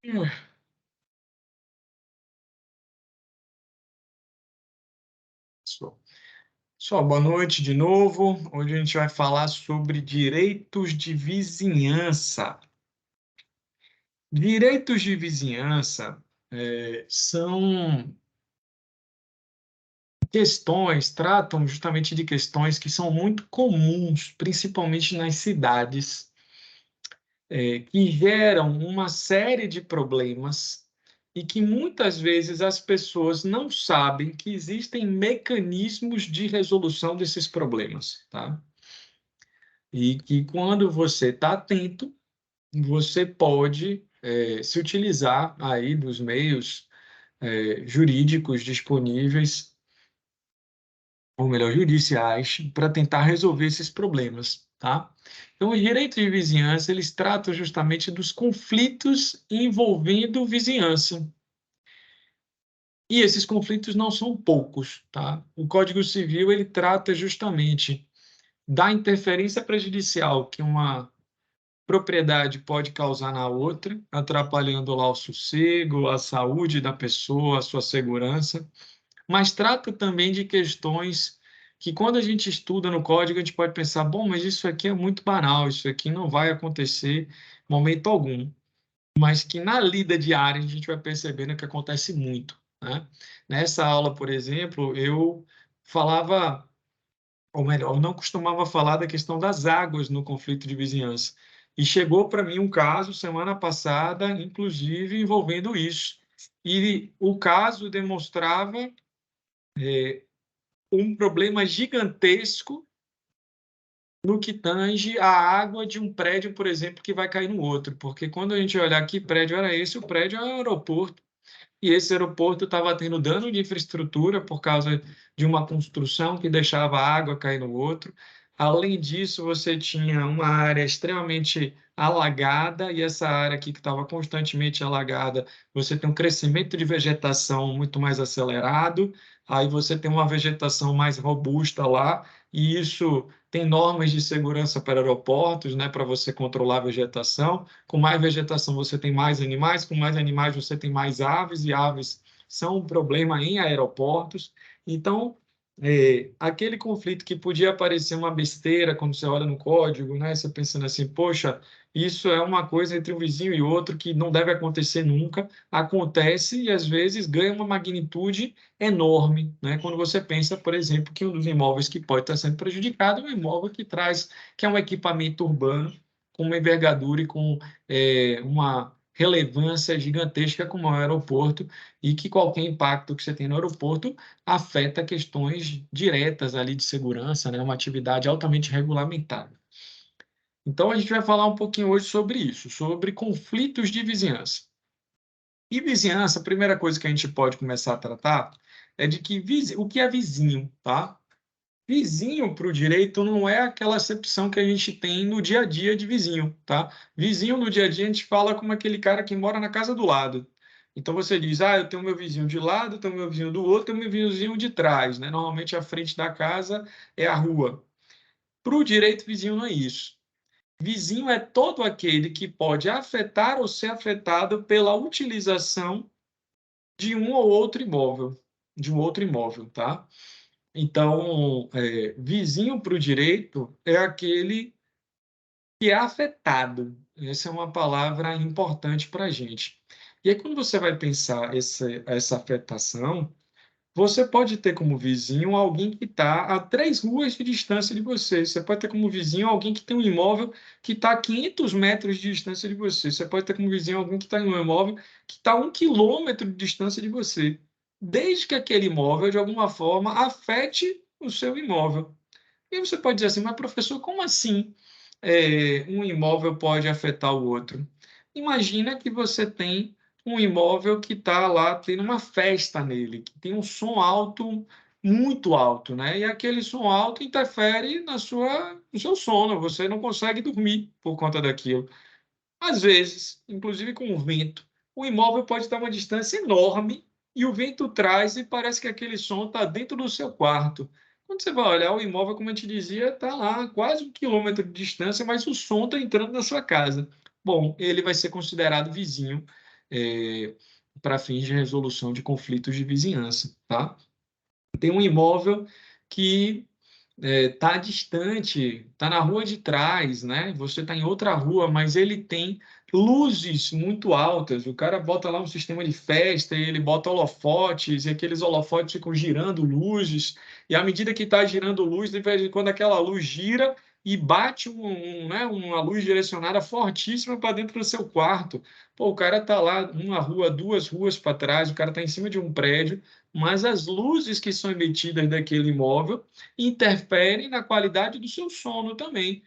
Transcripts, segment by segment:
Hum, Pessoal, boa noite de novo. Hoje a gente vai falar sobre direitos de vizinhança. Direitos de vizinhança são questões, tratam justamente de questões que são muito comuns, principalmente nas cidades, que geram uma série de problemas e que muitas vezes as pessoas não sabem que existem mecanismos de resolução desses problemas, tá? E que quando você está atento, você pode se utilizar aí dos meios jurídicos disponíveis, ou melhor, judiciais, para tentar resolver esses problemas, tá? Então, os direitos de vizinhança, eles tratam justamente dos conflitos envolvendo vizinhança. E esses conflitos não são poucos, tá? O Código Civil, ele trata justamente da interferência prejudicial que uma propriedade pode causar na outra, atrapalhando lá o sossego, a saúde da pessoa, a sua segurança, mas trata também de questões que, quando a gente estuda no código, a gente pode pensar, bom, mas isso aqui é muito banal, isso aqui não vai acontecer em momento algum, mas que na lida diária a gente vai percebendo que acontece muito, né? Nessa aula, por exemplo, eu falava, ou melhor, eu não costumava falar da questão das águas no conflito de vizinhança. E chegou para mim um caso semana passada, inclusive envolvendo isso. E o caso demonstrava um problema gigantesco no que tange a água de um prédio, por exemplo, que vai cair no outro. Porque quando a gente olhar que prédio era esse, o prédio é um aeroporto. E esse aeroporto estava tendo dano de infraestrutura por causa de uma construção que deixava a água cair no outro. Além disso, você tinha uma área extremamente alagada, e essa área aqui que estava constantemente alagada, você tem um crescimento de vegetação muito mais acelerado, aí você tem uma vegetação mais robusta lá, e isso tem normas de segurança para aeroportos, né, para você controlar a vegetação. Com mais vegetação, você tem mais animais, com mais animais, você tem mais aves, e aves são um problema em aeroportos. Então, aquele conflito que podia parecer uma besteira quando você olha no código, né? Você pensando assim, poxa, isso é uma coisa entre um vizinho e outro que não deve acontecer nunca, acontece e às vezes ganha uma magnitude enorme, né? Quando você pensa, por exemplo, que um dos imóveis que pode estar sendo prejudicado é um imóvel que é um equipamento urbano com uma envergadura e com uma relevância gigantesca como é o aeroporto, e que qualquer impacto que você tem no aeroporto afeta questões diretas ali de segurança, né? Uma atividade altamente regulamentada. Então, a gente vai falar um pouquinho hoje sobre isso, sobre conflitos de vizinhança. E vizinhança, a primeira coisa que a gente pode começar a tratar é de que o que é vizinho, tá? Vizinho para o direito não é aquela acepção que a gente tem no dia a dia de vizinho, tá? Vizinho no dia a dia a gente fala como aquele cara que mora na casa do lado. Então você diz, ah, eu tenho meu vizinho de lado, tenho meu vizinho do outro, tenho meu vizinho de trás, né? Normalmente a frente da casa é a rua. Para o direito, vizinho não é isso. Vizinho é todo aquele que pode afetar ou ser afetado pela utilização de um ou outro imóvel, de um outro imóvel, tá? Então, vizinho para o direito é aquele que é afetado. Essa é uma palavra importante para a gente. E aí, quando você vai pensar essa afetação, você pode ter como vizinho alguém que está a 3 ruas de distância de você. Você pode ter como vizinho alguém que tem um imóvel que está a 500 metros de distância de você. Você pode ter como vizinho alguém que está em um imóvel que está a 1 quilômetro de distância de você. Desde que aquele imóvel, de alguma forma, afete o seu imóvel. E você pode dizer assim, mas professor, como assim um imóvel pode afetar o outro? Imagina que você tem um imóvel que está lá tendo uma festa nele, que tem um som alto, muito alto, né? E aquele som alto interfere no seu sono, você não consegue dormir por conta daquilo. Às vezes, inclusive com o vento, o imóvel pode estar a uma distância enorme e o vento traz e parece que aquele som está dentro do seu quarto. Quando você vai olhar, o imóvel, como a gente dizia, está lá quase 1 quilômetro de distância, mas o som está entrando na sua casa. Bom, ele vai ser considerado vizinho para fins de resolução de conflitos de vizinhança, tá? Tem um imóvel que está distante, está na rua de trás, né? Você está em outra rua, mas ele tem luzes muito altas. O cara bota lá um sistema de festa e ele bota holofotes, e aqueles holofotes ficam girando luzes, e à medida que está girando luz, de vez em quando aquela luz gira e bate né, uma luz direcionada fortíssima para dentro do seu quarto. Pô, o cara está lá uma rua, duas ruas para trás, o cara está em cima de um prédio, mas as luzes que são emitidas daquele imóvel interferem na qualidade do seu sono também.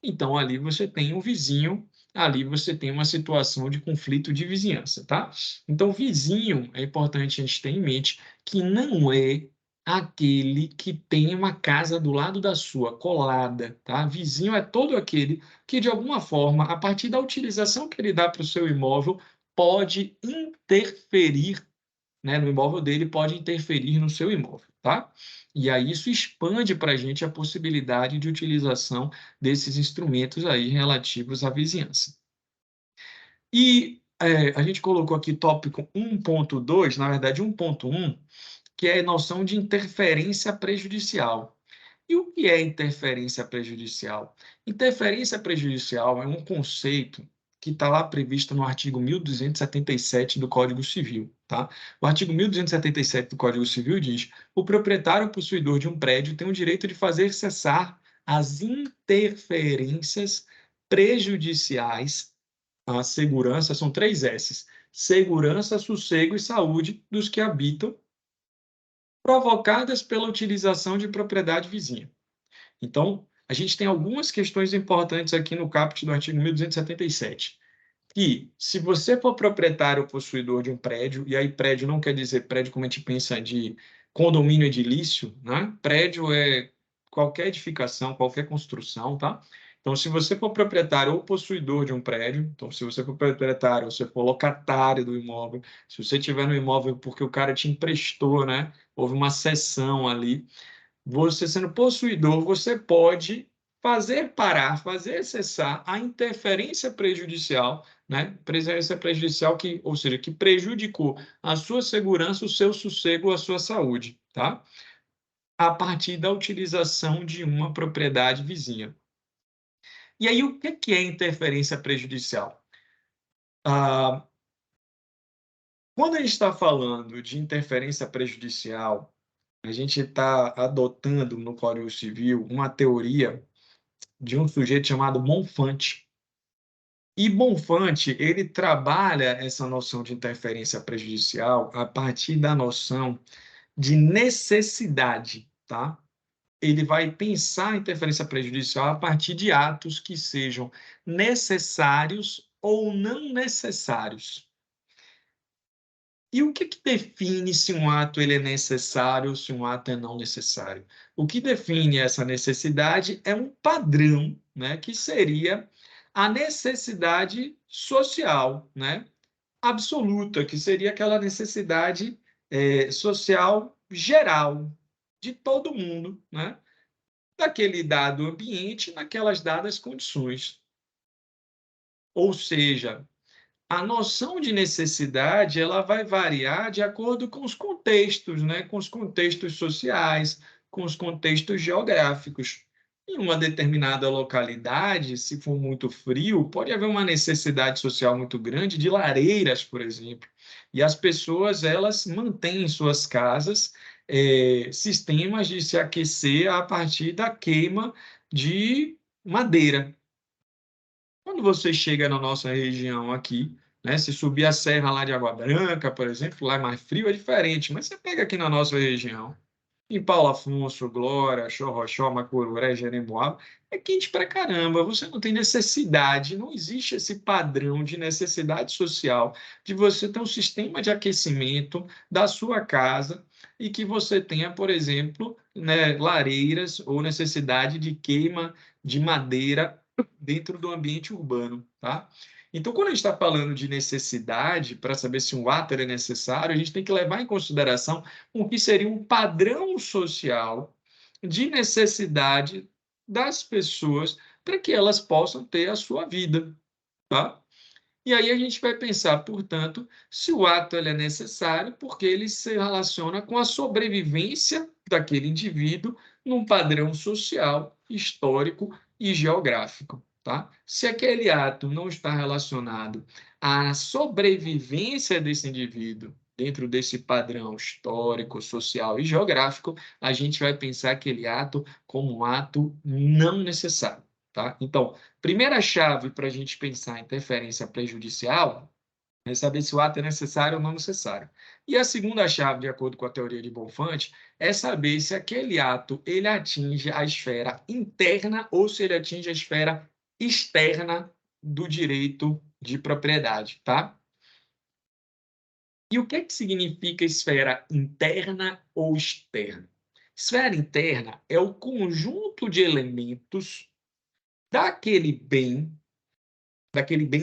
Então, ali você tem um vizinho, ali você tem uma situação de conflito de vizinhança, tá? Então, vizinho, é importante a gente ter em mente que não é aquele que tem uma casa do lado da sua, colada, tá? Vizinho é todo aquele que, de alguma forma, a partir da utilização que ele dá para o seu imóvel, pode interferir, né, no imóvel dele, pode interferir no seu imóvel, tá? E aí isso expande para a gente a possibilidade de utilização desses instrumentos aí relativos à vizinhança. E a gente colocou aqui tópico 1.2, na verdade 1.1, que é a noção de interferência prejudicial. E o que é interferência prejudicial? Interferência prejudicial é um conceito que está lá previsto no artigo 1277 do Código Civil, tá? O artigo 1277 do Código Civil diz: o proprietário ou possuidor de um prédio tem o direito de fazer cessar as interferências prejudiciais à segurança, são 3 S's: segurança, sossego e saúde dos que habitam, provocadas pela utilização de propriedade vizinha. Então, a gente tem algumas questões importantes aqui no caput do artigo 1277, que se você for proprietário ou possuidor de um prédio, e aí prédio não quer dizer prédio como a gente pensa de condomínio edilício, né? Prédio é qualquer edificação, qualquer construção, tá? Então, se você for proprietário ou possuidor de um prédio, então, se você for proprietário, se você for locatário do imóvel, se você tiver no imóvel porque o cara te emprestou, né? Houve uma cessão ali, você sendo possuidor, você pode fazer parar, fazer cessar a interferência prejudicial, né? Interferência prejudicial que, ou seja, que prejudicou a sua segurança, o seu sossego, a sua saúde, tá? A partir da utilização de uma propriedade vizinha. E aí, o que é interferência prejudicial? Quando a gente está falando de interferência prejudicial, a gente está adotando no Código Civil uma teoria de um sujeito chamado Bonfante. E Bonfante, ele trabalha essa noção de interferência prejudicial a partir da noção de necessidade, tá? Ele vai pensar a interferência prejudicial a partir de atos que sejam necessários ou não necessários. E o que define se um ato ele é necessário ou se um ato é não necessário? O que define essa necessidade é um padrão, né, que seria a necessidade social, né, absoluta, que seria aquela necessidade social geral de todo mundo, né, daquele dado ambiente, naquelas dadas condições. Ou seja, a noção de necessidade ela vai variar de acordo com os contextos, né? Com os contextos sociais, com os contextos geográficos. Em uma determinada localidade, se for muito frio, pode haver uma necessidade social muito grande de lareiras, por exemplo. E as pessoas elas mantêm em suas casas sistemas de se aquecer a partir da queima de madeira. Quando você chega na nossa região aqui, né, se subir a serra lá de Água Branca, por exemplo, lá é mais frio, é diferente, mas você pega aqui na nossa região, em Paulo Afonso, Glória, Xorroxó, Macururé, Jeremoabo, é quente pra caramba, você não tem necessidade, não existe esse padrão de necessidade social de você ter um sistema de aquecimento da sua casa e que você tenha, por exemplo, né, lareiras ou necessidade de queima de madeira dentro do ambiente urbano, tá? Então, quando a gente está falando de necessidade, para saber se um ato é necessário, a gente tem que levar em consideração o que seria um padrão social de necessidade das pessoas para que elas possam ter a sua vida, tá? E aí a gente vai pensar, portanto, se o ato ele é necessário, porque ele se relaciona com a sobrevivência daquele indivíduo num padrão social, histórico e geográfico. Tá? Se aquele ato não está relacionado à sobrevivência desse indivíduo dentro desse padrão histórico, social e geográfico, a gente vai pensar aquele ato como um ato não necessário. Tá? Então, primeira chave para a gente pensar em interferência prejudicial é saber se o ato é necessário ou não necessário. E a segunda chave, de acordo com a teoria de Bonfante, é saber se aquele ato ele atinge a esfera interna ou se ele atinge a esfera externa do direito de propriedade, tá? E o que é que significa esfera interna ou externa? Esfera interna é o conjunto de elementos daquele bem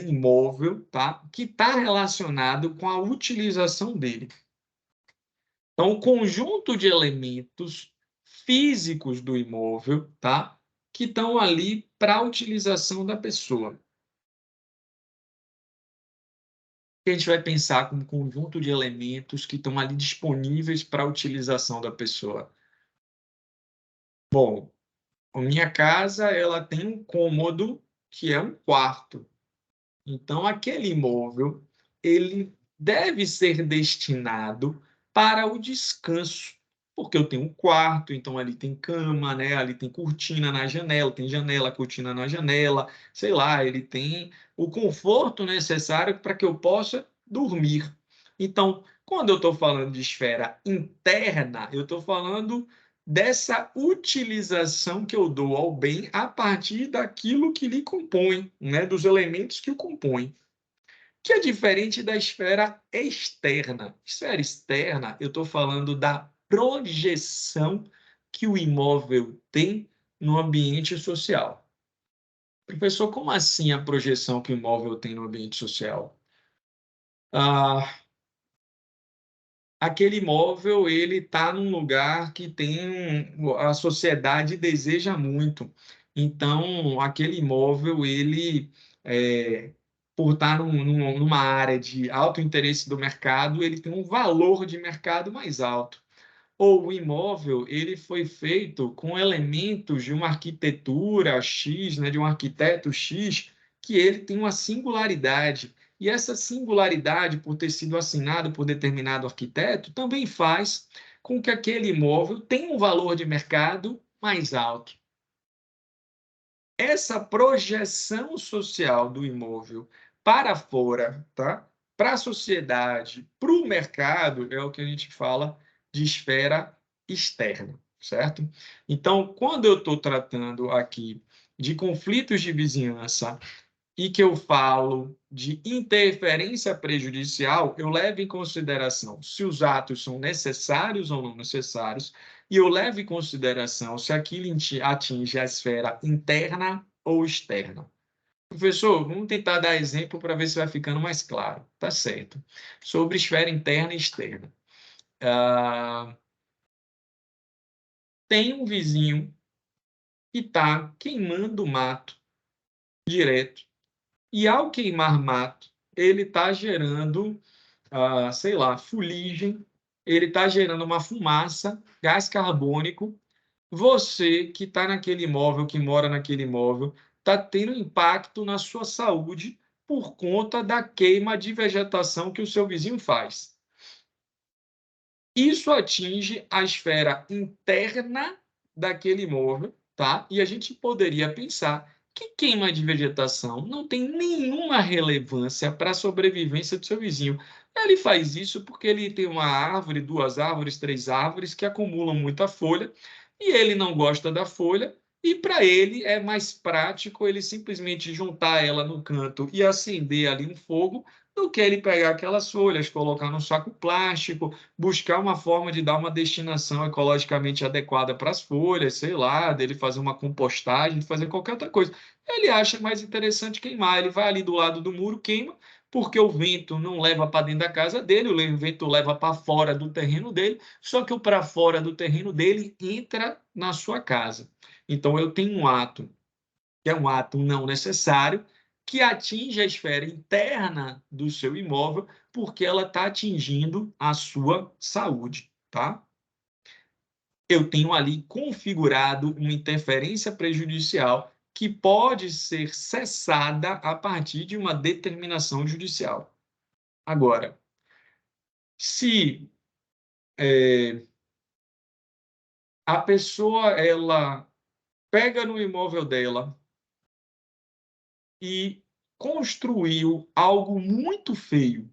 imóvel, tá? Que está relacionado com a utilização dele. Então, o conjunto de elementos físicos do imóvel, tá? Que estão ali para a utilização da pessoa. A gente vai pensar como um conjunto de elementos que estão ali disponíveis para a utilização da pessoa. Bom, a minha casa ela tem um cômodo que é um quarto. Então, aquele imóvel, ele deve ser destinado para o descanso, porque eu tenho um quarto, então ali tem cama, né? Ali tem cortina na janela, tem janela, cortina na janela, sei lá, ele tem o conforto necessário para que eu possa dormir. Então, quando eu estou falando de esfera interna, eu estou falando dessa utilização que eu dou ao bem a partir daquilo que lhe compõe, né, dos elementos que o compõem, que é diferente da esfera externa. Esfera externa, eu estou falando da projeção que o imóvel tem no ambiente social. Professor, como assim a projeção que o imóvel tem no ambiente social? Ah, aquele imóvel ele está num lugar que a sociedade deseja muito. Então, aquele imóvel ele por estar numa área de alto interesse do mercado, ele tem um valor de mercado mais alto. Ou o imóvel ele foi feito com elementos de uma arquitetura X, né, de um arquiteto X, que ele tem uma singularidade. E essa singularidade, por ter sido assinado por determinado arquiteto, também faz com que aquele imóvel tenha um valor de mercado mais alto. Essa projeção social do imóvel para fora, tá? Para a sociedade, para o mercado, é o que a gente fala de esfera externa, certo? Então, quando eu estou tratando aqui de conflitos de vizinhança e que eu falo de interferência prejudicial, eu levo em consideração se os atos são necessários ou não necessários, e eu levo em consideração se aquilo atinge a esfera interna ou externa. Professor, vamos tentar dar exemplo para ver se vai ficando mais claro. Tá certo. Sobre esfera interna e externa. Tem um vizinho que está queimando mato direto, e ao queimar mato, ele está gerando sei lá, fuligem, ele está gerando uma fumaça, gás carbônico. Você que está naquele imóvel, que mora naquele imóvel, está tendo impacto na sua saúde por conta da queima de vegetação que o seu vizinho faz. Isso atinge a esfera interna daquele imóvel, tá? E a gente poderia pensar que queima de vegetação não tem nenhuma relevância para a sobrevivência do seu vizinho. Ele faz isso porque ele tem uma árvore, duas árvores, três árvores que acumulam muita folha e ele não gosta da folha. E para ele é mais prático ele simplesmente juntar ela no canto e acender ali um fogo do que ele pegar aquelas folhas, colocar num saco plástico, buscar uma forma de dar uma destinação ecologicamente adequada para as folhas, sei lá, dele fazer uma compostagem, de fazer qualquer outra coisa. Ele acha mais interessante queimar, ele vai ali do lado do muro, queima, porque o vento não leva para dentro da casa dele, o vento leva para fora do terreno dele, só que o para fora do terreno dele entra na sua casa. Então eu tenho um ato que é um ato não necessário, que atinge a esfera interna do seu imóvel, porque ela está atingindo a sua saúde, tá? Eu tenho ali configurado uma interferência prejudicial que pode ser cessada a partir de uma determinação judicial. Agora, se a pessoa ela pega no imóvel dela e construiu algo muito feio,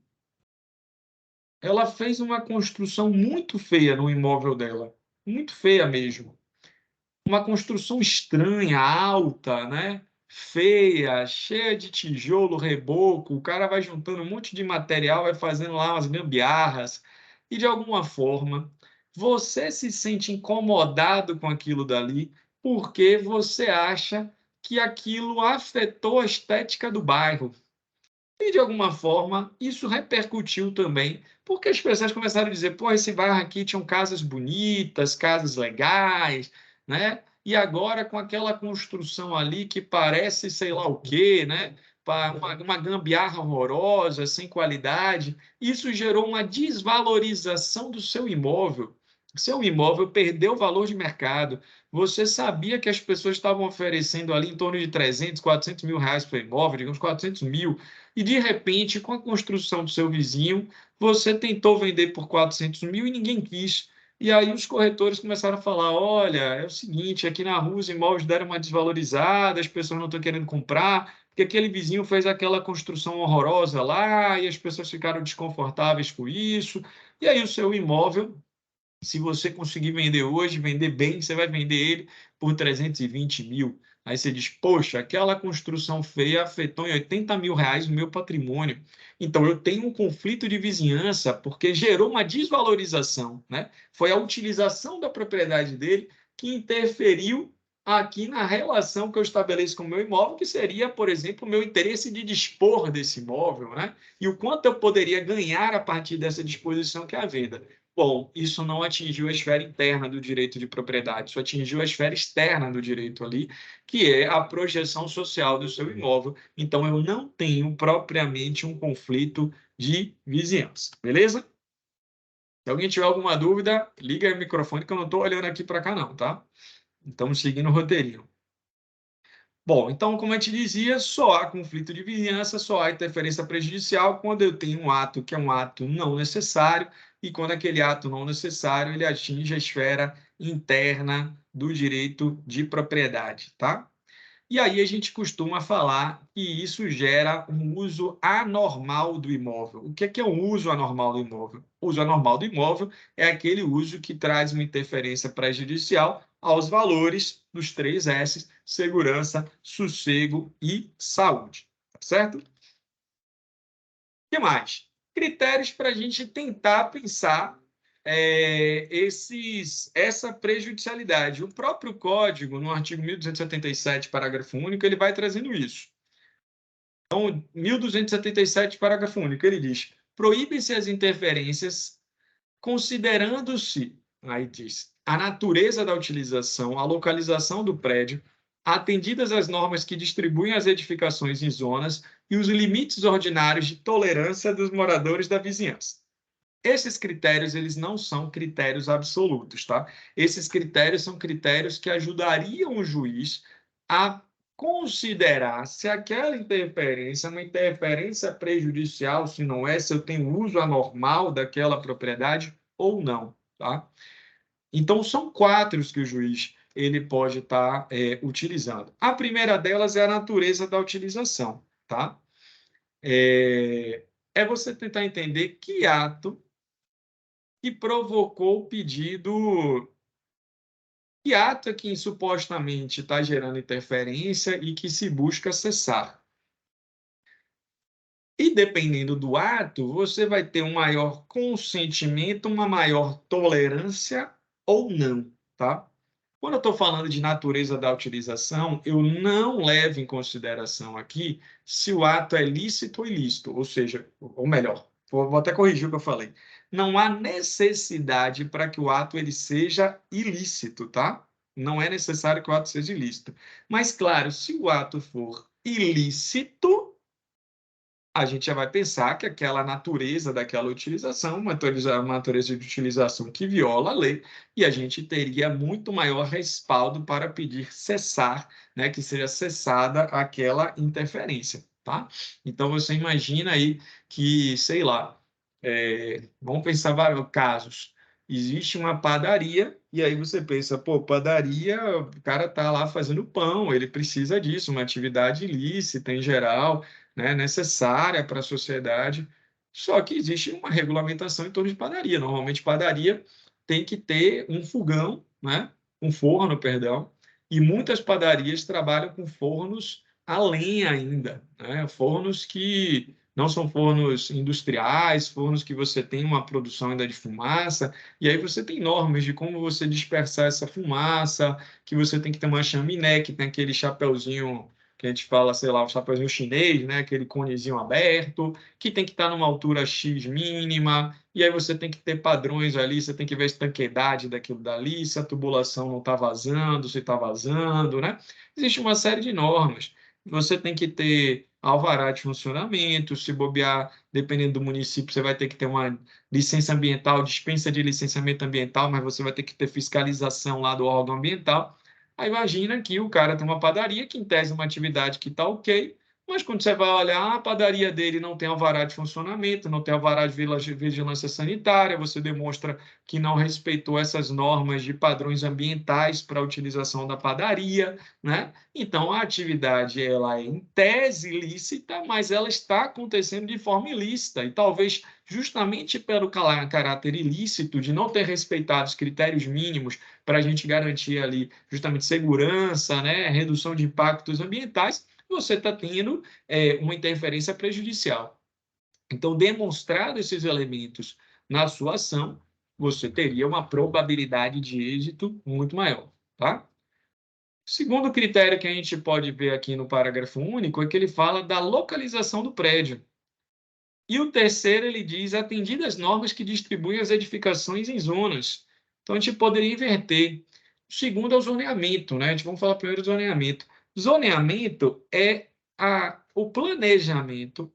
ela fez uma construção muito feia no imóvel dela, muito feia mesmo. Uma construção estranha, alta, né? Feia, cheia de tijolo, reboco. O cara vai juntando um monte de material, vai fazendo lá umas gambiarras. E, de alguma forma, você se sente incomodado com aquilo dali porque você acha que aquilo afetou a estética do bairro. E, de alguma forma, isso repercutiu também, porque as pessoas começaram a dizer, pô, esse bairro aqui tinham casas bonitas, casas legais, né? E agora com aquela construção ali que parece sei lá o quê, né? Uma gambiarra horrorosa, sem qualidade, isso gerou uma desvalorização do seu imóvel. Seu imóvel perdeu o valor de mercado. Você sabia que as pessoas estavam oferecendo ali em torno de 300, 400 mil reais para o imóvel, digamos 400 mil, e de repente, com a construção do seu vizinho, você tentou vender por 400 mil e ninguém quis. E aí os corretores começaram a falar, olha, é o seguinte, aqui na rua os imóveis deram uma desvalorizada, as pessoas não estão querendo comprar, porque aquele vizinho fez aquela construção horrorosa lá e as pessoas ficaram desconfortáveis com isso. E aí o seu imóvel, se você conseguir vender hoje, vender bem, você vai vender ele por 320 mil. Aí você diz, poxa, aquela construção feia afetou em 80 mil reais o meu patrimônio. Então, eu tenho um conflito de vizinhança porque gerou uma desvalorização, né? Foi a utilização da propriedade dele que interferiu aqui na relação que eu estabeleço com o meu imóvel, que seria, por exemplo, o meu interesse de dispor desse imóvel, né? E o quanto eu poderia ganhar a partir dessa disposição que é a venda. Bom, isso não atingiu a esfera interna do direito de propriedade, isso atingiu a esfera externa do direito ali, que é a projeção social do seu imóvel. Então, eu não tenho propriamente um conflito de vizinhança, beleza? Se alguém tiver alguma dúvida, liga aí o microfone que eu não estou olhando aqui para cá não, tá? Estamos seguindo o roteirinho. Bom, então, como eu te dizia, só há conflito de vizinhança, só há interferência prejudicial quando eu tenho um ato que é um ato não necessário e quando aquele ato não necessário ele atinge a esfera interna do direito de propriedade, tá? E aí a gente costuma falar que isso gera um uso anormal do imóvel. O que é um uso anormal do imóvel? O uso anormal do imóvel é aquele uso que traz uma interferência prejudicial aos valores dos 3 S: segurança, sossego e saúde. Tá certo? O que mais? Critérios para a gente tentar pensar essa prejudicialidade. O próprio Código, no artigo 1277, parágrafo único, ele vai trazendo isso. Então, 1277, parágrafo único, ele diz: proíbem-se as interferências considerando-se, aí diz, a natureza da utilização, a localização do prédio, atendidas as normas que distribuem as edificações em zonas e os limites ordinários de tolerância dos moradores da vizinhança. Esses critérios, eles não são critérios absolutos, tá? Esses critérios são critérios que ajudariam o juiz a considerar se aquela interferência é uma interferência prejudicial, se não é, se eu tenho uso anormal daquela propriedade ou não, tá? Então, são 4 que o juiz ele pode estar utilizando. A primeira delas é a natureza da utilização, tá? É você tentar entender que ato que provocou o pedido. Que ato é que supostamente está gerando interferência e que se busca cessar? E dependendo do ato, você vai ter um maior consentimento, uma maior tolerância ou não, tá? Quando eu estou falando de natureza da utilização, eu não levo em consideração aqui se o ato é lícito ou ilícito, ou seja, ou melhor, vou até corrigir o que eu falei. Não há necessidade para que o ato ele seja ilícito, tá? Não é necessário que o ato seja ilícito. Mas, claro, se o ato for ilícito, a gente já vai pensar que aquela natureza daquela utilização, uma natureza de utilização que viola a lei, e a gente teria muito maior respaldo para pedir cessar, né, que seja cessada aquela interferência, tá? Então, você imagina aí que, sei lá, vamos pensar vários casos. Existe uma padaria, e aí você pensa, pô, padaria, o cara tá lá fazendo pão, ele precisa disso, uma atividade ilícita em geral, né, necessária para a sociedade. Só que existe uma regulamentação em torno de padaria. Normalmente, padaria tem que ter um fogão, né, um forno, perdão, e muitas padarias trabalham com fornos a lenha ainda, né, fornos que não são fornos industriais, fornos que você tem uma produção ainda de fumaça, e aí você tem normas de como você dispersar essa fumaça, que você tem que ter uma chaminé, que tem aquele chapeuzinho que a gente fala, sei lá, o chapeuzinho chinês, né? Aquele conezinho aberto, que tem que estar numa altura X mínima, e aí você tem que ter padrões ali, você tem que ver a estanqueidade daquilo dali, se a tubulação não está vazando, se está vazando, né? Existe uma série de normas. Você tem que ter alvará de funcionamento, se bobear, dependendo do município, você vai ter que ter uma licença ambiental, dispensa de licenciamento ambiental, mas você vai ter que ter fiscalização lá do órgão ambiental. Aí imagina que o cara tem uma padaria, que em tese é uma atividade que está ok, mas quando você vai olhar, a padaria dele não tem alvará de funcionamento, não tem alvará de vigilância sanitária, você demonstra que não respeitou essas normas de padrões ambientais para a utilização da padaria, né? Então, a atividade ela é em tese ilícita, mas ela está acontecendo de forma ilícita, e talvez justamente pelo caráter ilícito de não ter respeitado os critérios mínimos para a gente garantir ali justamente segurança, né, redução de impactos ambientais, você está tendo uma interferência prejudicial. Então, demonstrado esses elementos na sua ação, você teria uma probabilidade de êxito muito maior, tá? Segundo critério que a gente pode ver aqui no parágrafo único é que ele fala da localização do prédio. E o terceiro, ele diz, atendidas normas que distribuem as edificações em zonas. Então, a gente poderia inverter. O segundo é o zoneamento, né? Vamos falar primeiro do zoneamento. Zoneamento é o planejamento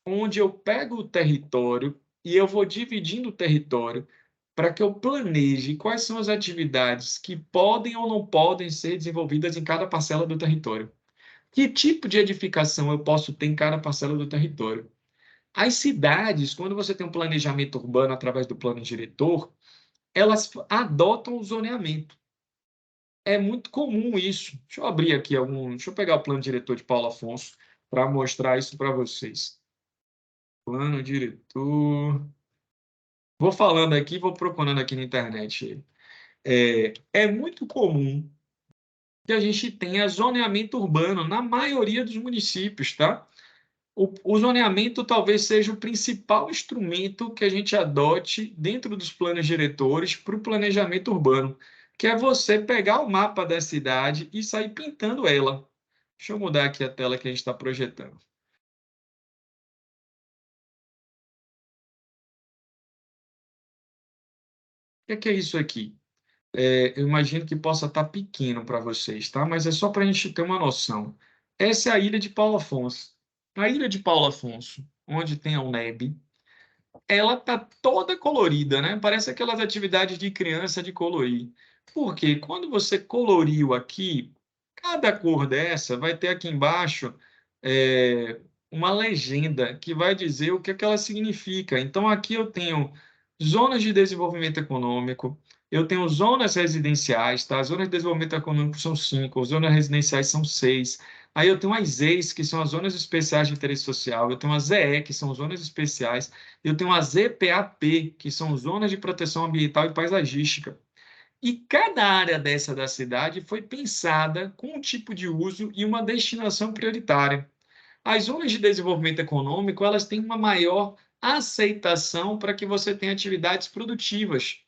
onde eu pego o território e eu vou dividindo o território para que eu planeje quais são as atividades que podem ou não podem ser desenvolvidas em cada parcela do território. Que tipo de edificação eu posso ter em cada parcela do território? As cidades, quando você tem um planejamento urbano através do plano diretor, elas adotam o zoneamento. É muito comum isso. Deixa eu abrir aqui deixa eu pegar o plano diretor de Paulo Afonso para mostrar isso para vocês. Plano diretor. Vou falando aqui, vou procurando aqui na internet. É muito comum que a gente tenha zoneamento urbano na maioria dos municípios, tá? O zoneamento talvez seja o principal instrumento que a gente adote dentro dos planos diretores para o planejamento urbano, que é você pegar o mapa da cidade e sair pintando ela. Deixa eu mudar aqui a tela que a gente está projetando. O que é isso aqui? Eu imagino que possa estar pequeno para vocês, tá? Mas é só para a gente ter uma noção. Essa é a ilha de Paulo Afonso. A ilha de Paulo Afonso, onde tem a UNEB, ela tá toda colorida, né? Parece aquelas atividades de criança de colorir. Porque quando você coloriu aqui, cada cor dessa vai ter aqui embaixo uma legenda que vai dizer o que é que ela significa. Então, aqui eu tenho zonas de desenvolvimento econômico, eu tenho zonas residenciais, tá? As zonas de desenvolvimento econômico são 5, as zonas residenciais são 6. Aí eu tenho as ZEIs, que são as zonas especiais de interesse social, eu tenho as ZE, que são zonas especiais, eu tenho as ZPAP, que são zonas de proteção ambiental e paisagística. E cada área dessa da cidade foi pensada com um tipo de uso e uma destinação prioritária. As zonas de desenvolvimento econômico, elas têm uma maior aceitação para que você tenha atividades produtivas.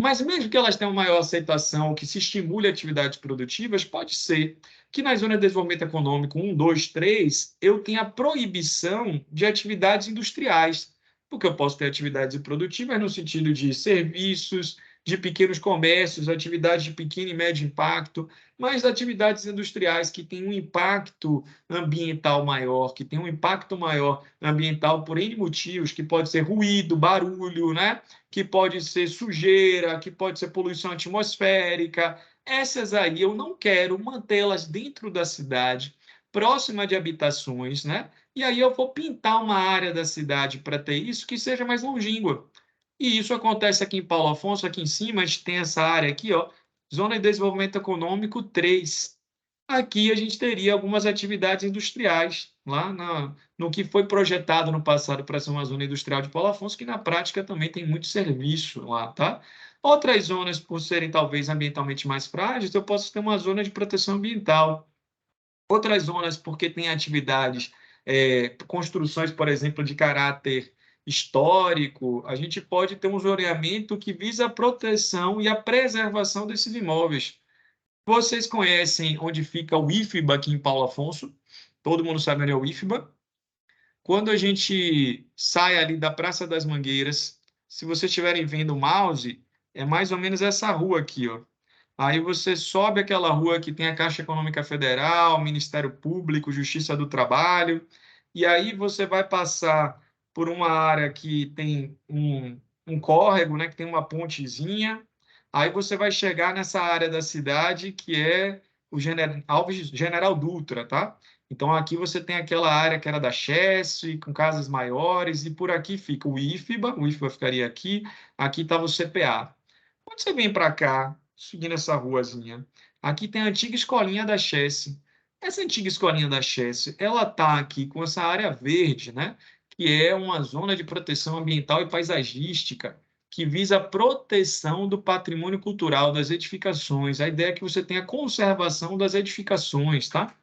Mas mesmo que elas tenham maior aceitação, que se estimule atividades produtivas, pode ser que nas zonas de desenvolvimento econômico 1, 2, 3, eu tenha proibição de atividades industriais, porque eu posso ter atividades produtivas no sentido de serviços, de pequenos comércios, atividades de pequeno e médio impacto, mas atividades industriais que têm um impacto ambiental maior, que têm um impacto maior ambiental por N motivos, que pode ser ruído, barulho, né? Que pode ser sujeira, que pode ser poluição atmosférica. Essas aí eu não quero mantê-las dentro da cidade, próxima de habitações, né? E aí eu vou pintar uma área da cidade para ter isso que seja mais longínqua. E isso acontece aqui em Paulo Afonso, aqui em cima, a gente tem essa área aqui, ó, Zona de Desenvolvimento Econômico 3. Aqui a gente teria algumas atividades industriais, lá no que foi projetado no passado para ser uma zona industrial de Paulo Afonso, que na prática também tem muito serviço lá, tá? Outras zonas, por serem talvez ambientalmente mais frágeis, eu posso ter uma zona de proteção ambiental. Outras zonas, porque tem atividades, construções, por exemplo, de caráter histórico, a gente pode ter um zoneamento que visa a proteção e a preservação desses imóveis. Vocês conhecem onde fica o IFBA aqui em Paulo Afonso? Todo mundo sabe onde é o IFBA? Quando a gente sai ali da Praça das Mangueiras, se vocês estiverem vendo o mouse, é mais ou menos essa rua aqui, ó. Aí você sobe aquela rua que tem a Caixa Econômica Federal, Ministério Público, Justiça do Trabalho, e aí você vai passar por uma área que tem um córrego, né, que tem uma pontezinha, aí você vai chegar nessa área da cidade que é o General Dutra, tá? Então aqui você tem aquela área que era da Chesse, com casas maiores, e por aqui fica o IFBA ficaria aqui, aqui estava o CPA. Quando você vem para cá, seguindo essa ruazinha, aqui tem a antiga escolinha da Chesse. Essa antiga escolinha da Chesse, ela está aqui com essa área verde, né? Que é uma zona de proteção ambiental e paisagística que visa a proteção do patrimônio cultural das edificações. A ideia é que você tenha conservação das edificações, tá?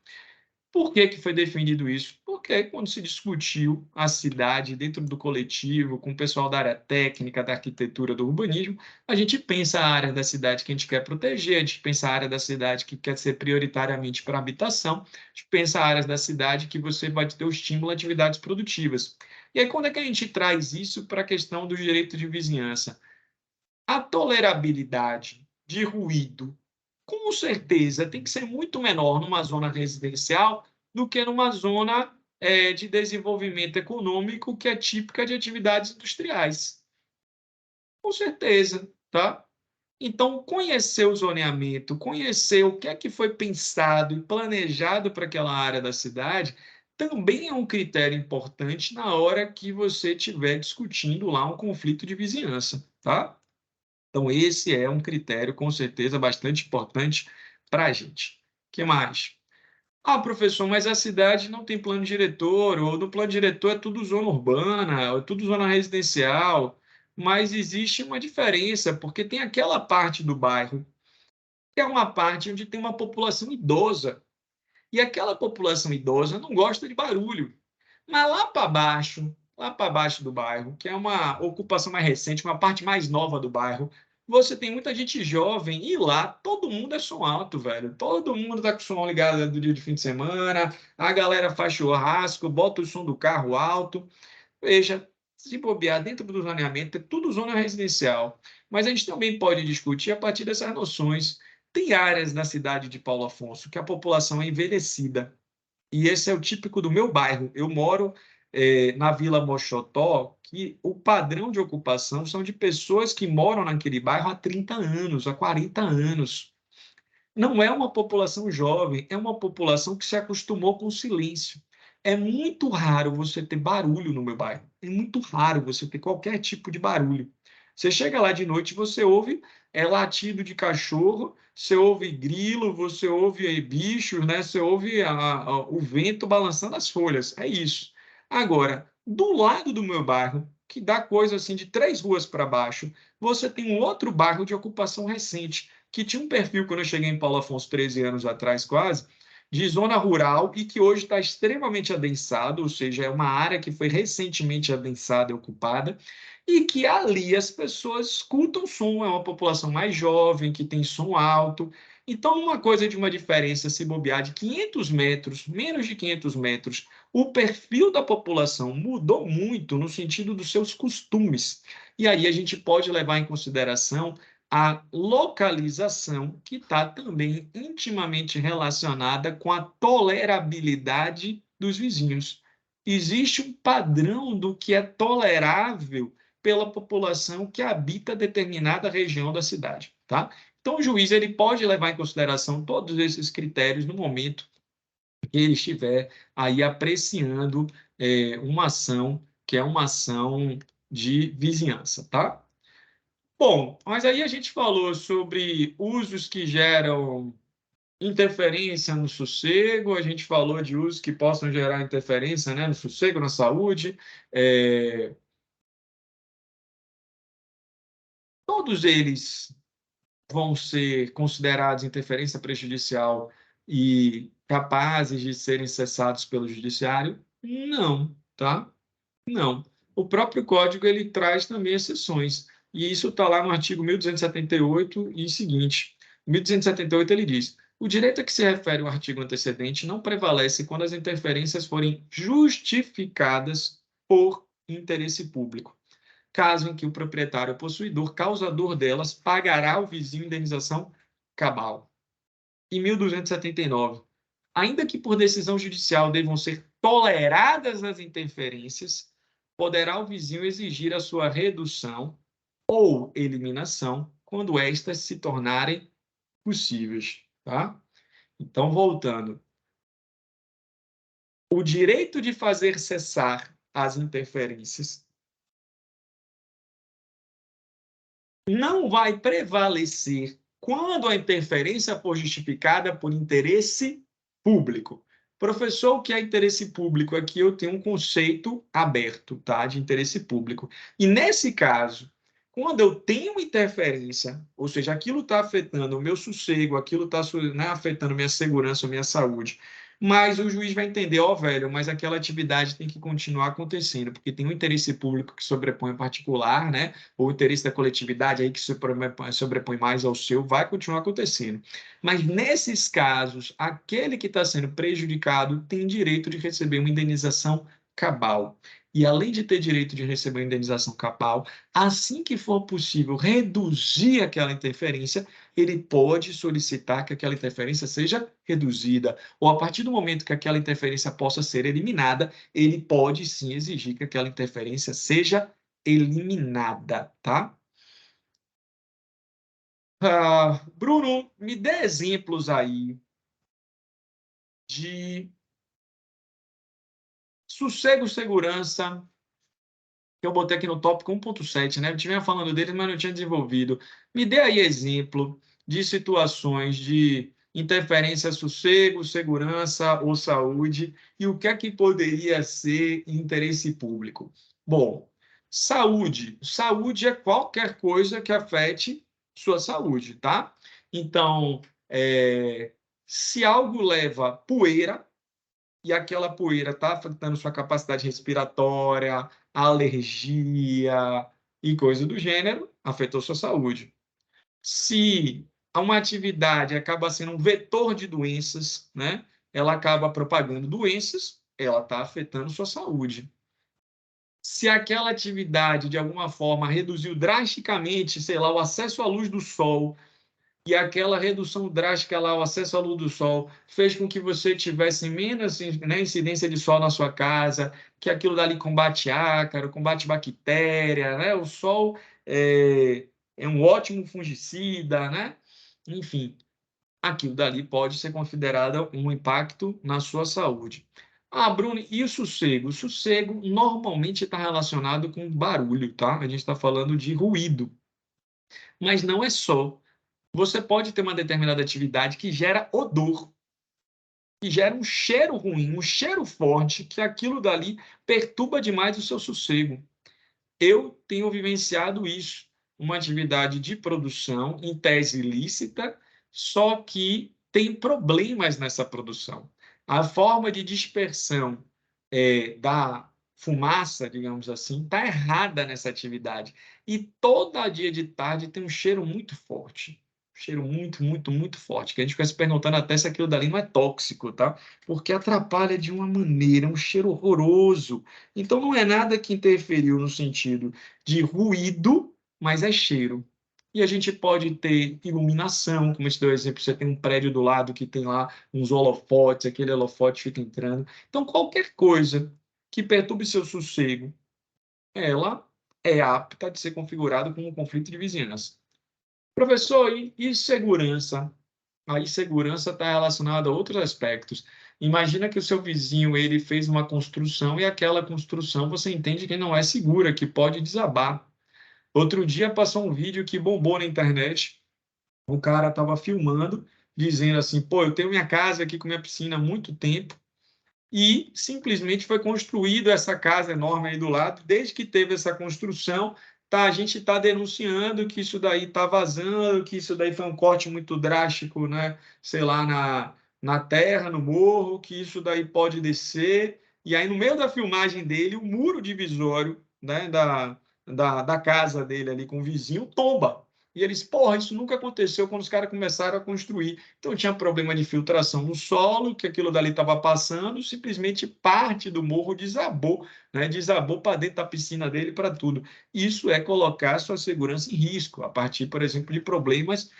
Por que que foi definido isso? Porque quando se discutiu a cidade dentro do coletivo, com o pessoal da área técnica, da arquitetura, do urbanismo, a gente pensa a área da cidade que a gente quer proteger, a gente pensa a área da cidade que quer ser prioritariamente para habitação, a gente pensa a área da cidade que você vai ter o estímulo a atividades produtivas. E aí, quando é que a gente traz isso para a questão do direito de vizinhança? A tolerabilidade de ruído, com certeza, tem que ser muito menor numa zona residencial do que numa zona de desenvolvimento econômico que é típica de atividades industriais. Com certeza, tá? Então, conhecer o zoneamento, conhecer o que é que foi pensado e planejado para aquela área da cidade, também é um critério importante na hora que você estiver discutindo lá um conflito de vizinhança, tá? Então, esse é um critério, com certeza, bastante importante para a gente. O que mais? Ah, professor, mas a cidade não tem plano diretor, ou no plano diretor é tudo zona urbana, ou é tudo zona residencial, mas existe uma diferença, porque tem aquela parte do bairro, que é uma parte onde tem uma população idosa, e aquela população idosa não gosta de barulho. Mas lá para baixo do bairro, que é uma ocupação mais recente, uma parte mais nova do bairro, você tem muita gente jovem e lá todo mundo é som alto, velho. Todo mundo tá com o som ligado do dia de fim de semana, a galera faz churrasco, bota o som do carro alto. Veja, se bobear dentro do zoneamento, é tudo zona residencial. Mas a gente também pode discutir a partir dessas noções. Tem áreas na cidade de Paulo Afonso que a população é envelhecida, e esse é o típico do meu bairro. Eu moro na Vila Mochotó, que o padrão de ocupação são de pessoas que moram naquele bairro há 30 anos, há 40 anos. Não é uma população jovem, é uma população que se acostumou com o silêncio. É muito raro você ter barulho no meu bairro. É muito raro você ter qualquer tipo de barulho. Você chega lá de noite, você ouve latido de cachorro, você ouve grilo, você ouve bichos, né? Você ouve o vento balançando as folhas. É isso. Agora, do lado do meu bairro, que dá coisa assim de 3 ruas para baixo, você tem um outro bairro de ocupação recente que tinha um perfil, quando eu cheguei em Paulo Afonso, 13 anos atrás quase, de zona rural e que hoje está extremamente adensado, ou seja, é uma área que foi recentemente adensada e ocupada, e que ali as pessoas escutam som, é uma população mais jovem, que tem som alto. Então, uma coisa de uma diferença, se bobear, de 500 metros, menos de 500 metros, o perfil da população mudou muito no sentido dos seus costumes. E aí a gente pode levar em consideração a localização, que está também intimamente relacionada com a tolerabilidade dos vizinhos. Existe um padrão do que é tolerável pela população que habita determinada região da cidade, tá? Então, o juiz ele pode levar em consideração todos esses critérios no momento que ele estiver aí apreciando uma ação que é uma ação de vizinhança, tá? Bom, mas aí a gente falou sobre usos que geram interferência no sossego, a gente falou de usos que possam gerar interferência, né, no sossego, na saúde. Todos eles vão ser considerados interferência prejudicial e capazes de serem cessados pelo judiciário? Não, tá? Não. O próprio código ele traz também exceções, e isso está lá no artigo 1278 e seguinte. 1278 ele diz: o direito a que se refere o artigo antecedente não prevalece quando as interferências forem justificadas por interesse público, caso em que o proprietário ou possuidor causador delas pagará ao vizinho indenização cabal. Em 1279, ainda que por decisão judicial devam ser toleradas as interferências, poderá o vizinho exigir a sua redução ou eliminação quando estas se tornarem possíveis, tá? Então, voltando, o direito de fazer cessar as interferências não vai prevalecer quando a interferência for justificada por interesse público. Professor, o que é interesse público? Aqui eu tenho um conceito aberto, tá? De interesse público. E nesse caso, quando eu tenho interferência, ou seja, aquilo está afetando o meu sossego, aquilo está, né, afetando minha segurança, minha saúde, mas o juiz vai entender, ó, velho, mas aquela atividade tem que continuar acontecendo, porque tem um interesse público que sobrepõe o particular, né? Ou o interesse da coletividade aí que se sobrepõe mais ao seu, vai continuar acontecendo. Mas nesses casos, aquele que está sendo prejudicado tem direito de receber uma indenização cabal. E além de ter direito de receber uma indenização cabal, assim que for possível reduzir aquela interferência, ele pode solicitar que aquela interferência seja reduzida, ou a partir do momento que aquela interferência possa ser eliminada, ele pode sim exigir que aquela interferência seja eliminada, tá? Bruno, me dê exemplos aí de sossego, segurança, que eu botei aqui no tópico 1.7, né? Eu tinha falando deles, mas não tinha desenvolvido. Me dê aí exemplo de situações de interferência, sossego, segurança ou saúde, e o que é que poderia ser interesse público? Bom, saúde. Saúde é qualquer coisa que afete sua saúde, tá? Então, se algo leva poeira, e aquela poeira está afetando sua capacidade respiratória, alergia e coisa do gênero, afetou sua saúde. Se uma atividade acaba sendo um vetor de doenças, né? Ela acaba propagando doenças, ela está afetando sua saúde. Se aquela atividade, de alguma forma, reduziu drasticamente, sei lá, o acesso à luz do sol, e aquela redução drástica lá, o acesso à luz do sol, fez com que você tivesse menos, né, incidência de sol na sua casa, que aquilo dali combate ácaro, combate bactéria, né? O sol é um ótimo fungicida, né? Enfim, aquilo dali pode ser considerado um impacto na sua saúde. Ah, Bruno, e o sossego? O sossego normalmente está relacionado com barulho, tá? A gente está falando de ruído. Mas não é só. Você pode ter uma determinada atividade que gera odor, que gera um cheiro ruim, um cheiro forte, que aquilo dali perturba demais o seu sossego. Eu tenho vivenciado isso, uma atividade de produção, em tese ilícita, só que tem problemas nessa produção. A forma de dispersão da fumaça, digamos assim, está errada nessa atividade. E todo dia de tarde tem um cheiro muito forte. Cheiro muito, muito, muito forte. Que a gente fica se perguntando até se aquilo dali não é tóxico, tá? Porque atrapalha de uma maneira, um cheiro horroroso. Então não é nada que interferiu no sentido de ruído, mas é cheiro. E a gente pode ter iluminação, como eu te dei o exemplo, você tem um prédio do lado que tem lá uns holofotes, aquele holofote fica entrando. Então, qualquer coisa que perturbe seu sossego, ela é apta de ser configurada como um conflito de vizinhança. Professor, e segurança? Aí segurança está relacionada a outros aspectos. Imagina que o seu vizinho ele fez uma construção e aquela construção você entende que não é segura, que pode desabar. Outro dia passou um vídeo que bombou na internet. O cara estava filmando, dizendo assim: pô, eu tenho minha casa aqui com minha piscina há muito tempo e simplesmente foi construído essa casa enorme aí do lado. Desde que teve essa construção, tá, a gente está denunciando que isso daí está vazando, que isso daí foi um corte muito drástico, né? Sei lá, na terra, no morro, que isso daí pode descer. E aí, no meio da filmagem dele, o muro divisório, né, da casa dele ali com o vizinho tomba. E eles, porra, isso nunca aconteceu quando os caras começaram a construir. Então tinha problema de filtração no solo, que aquilo dali estava passando, simplesmente parte do morro desabou, né? Desabou para dentro da piscina dele, para tudo. Isso é colocar a sua segurança em risco, a partir, por exemplo, de problemas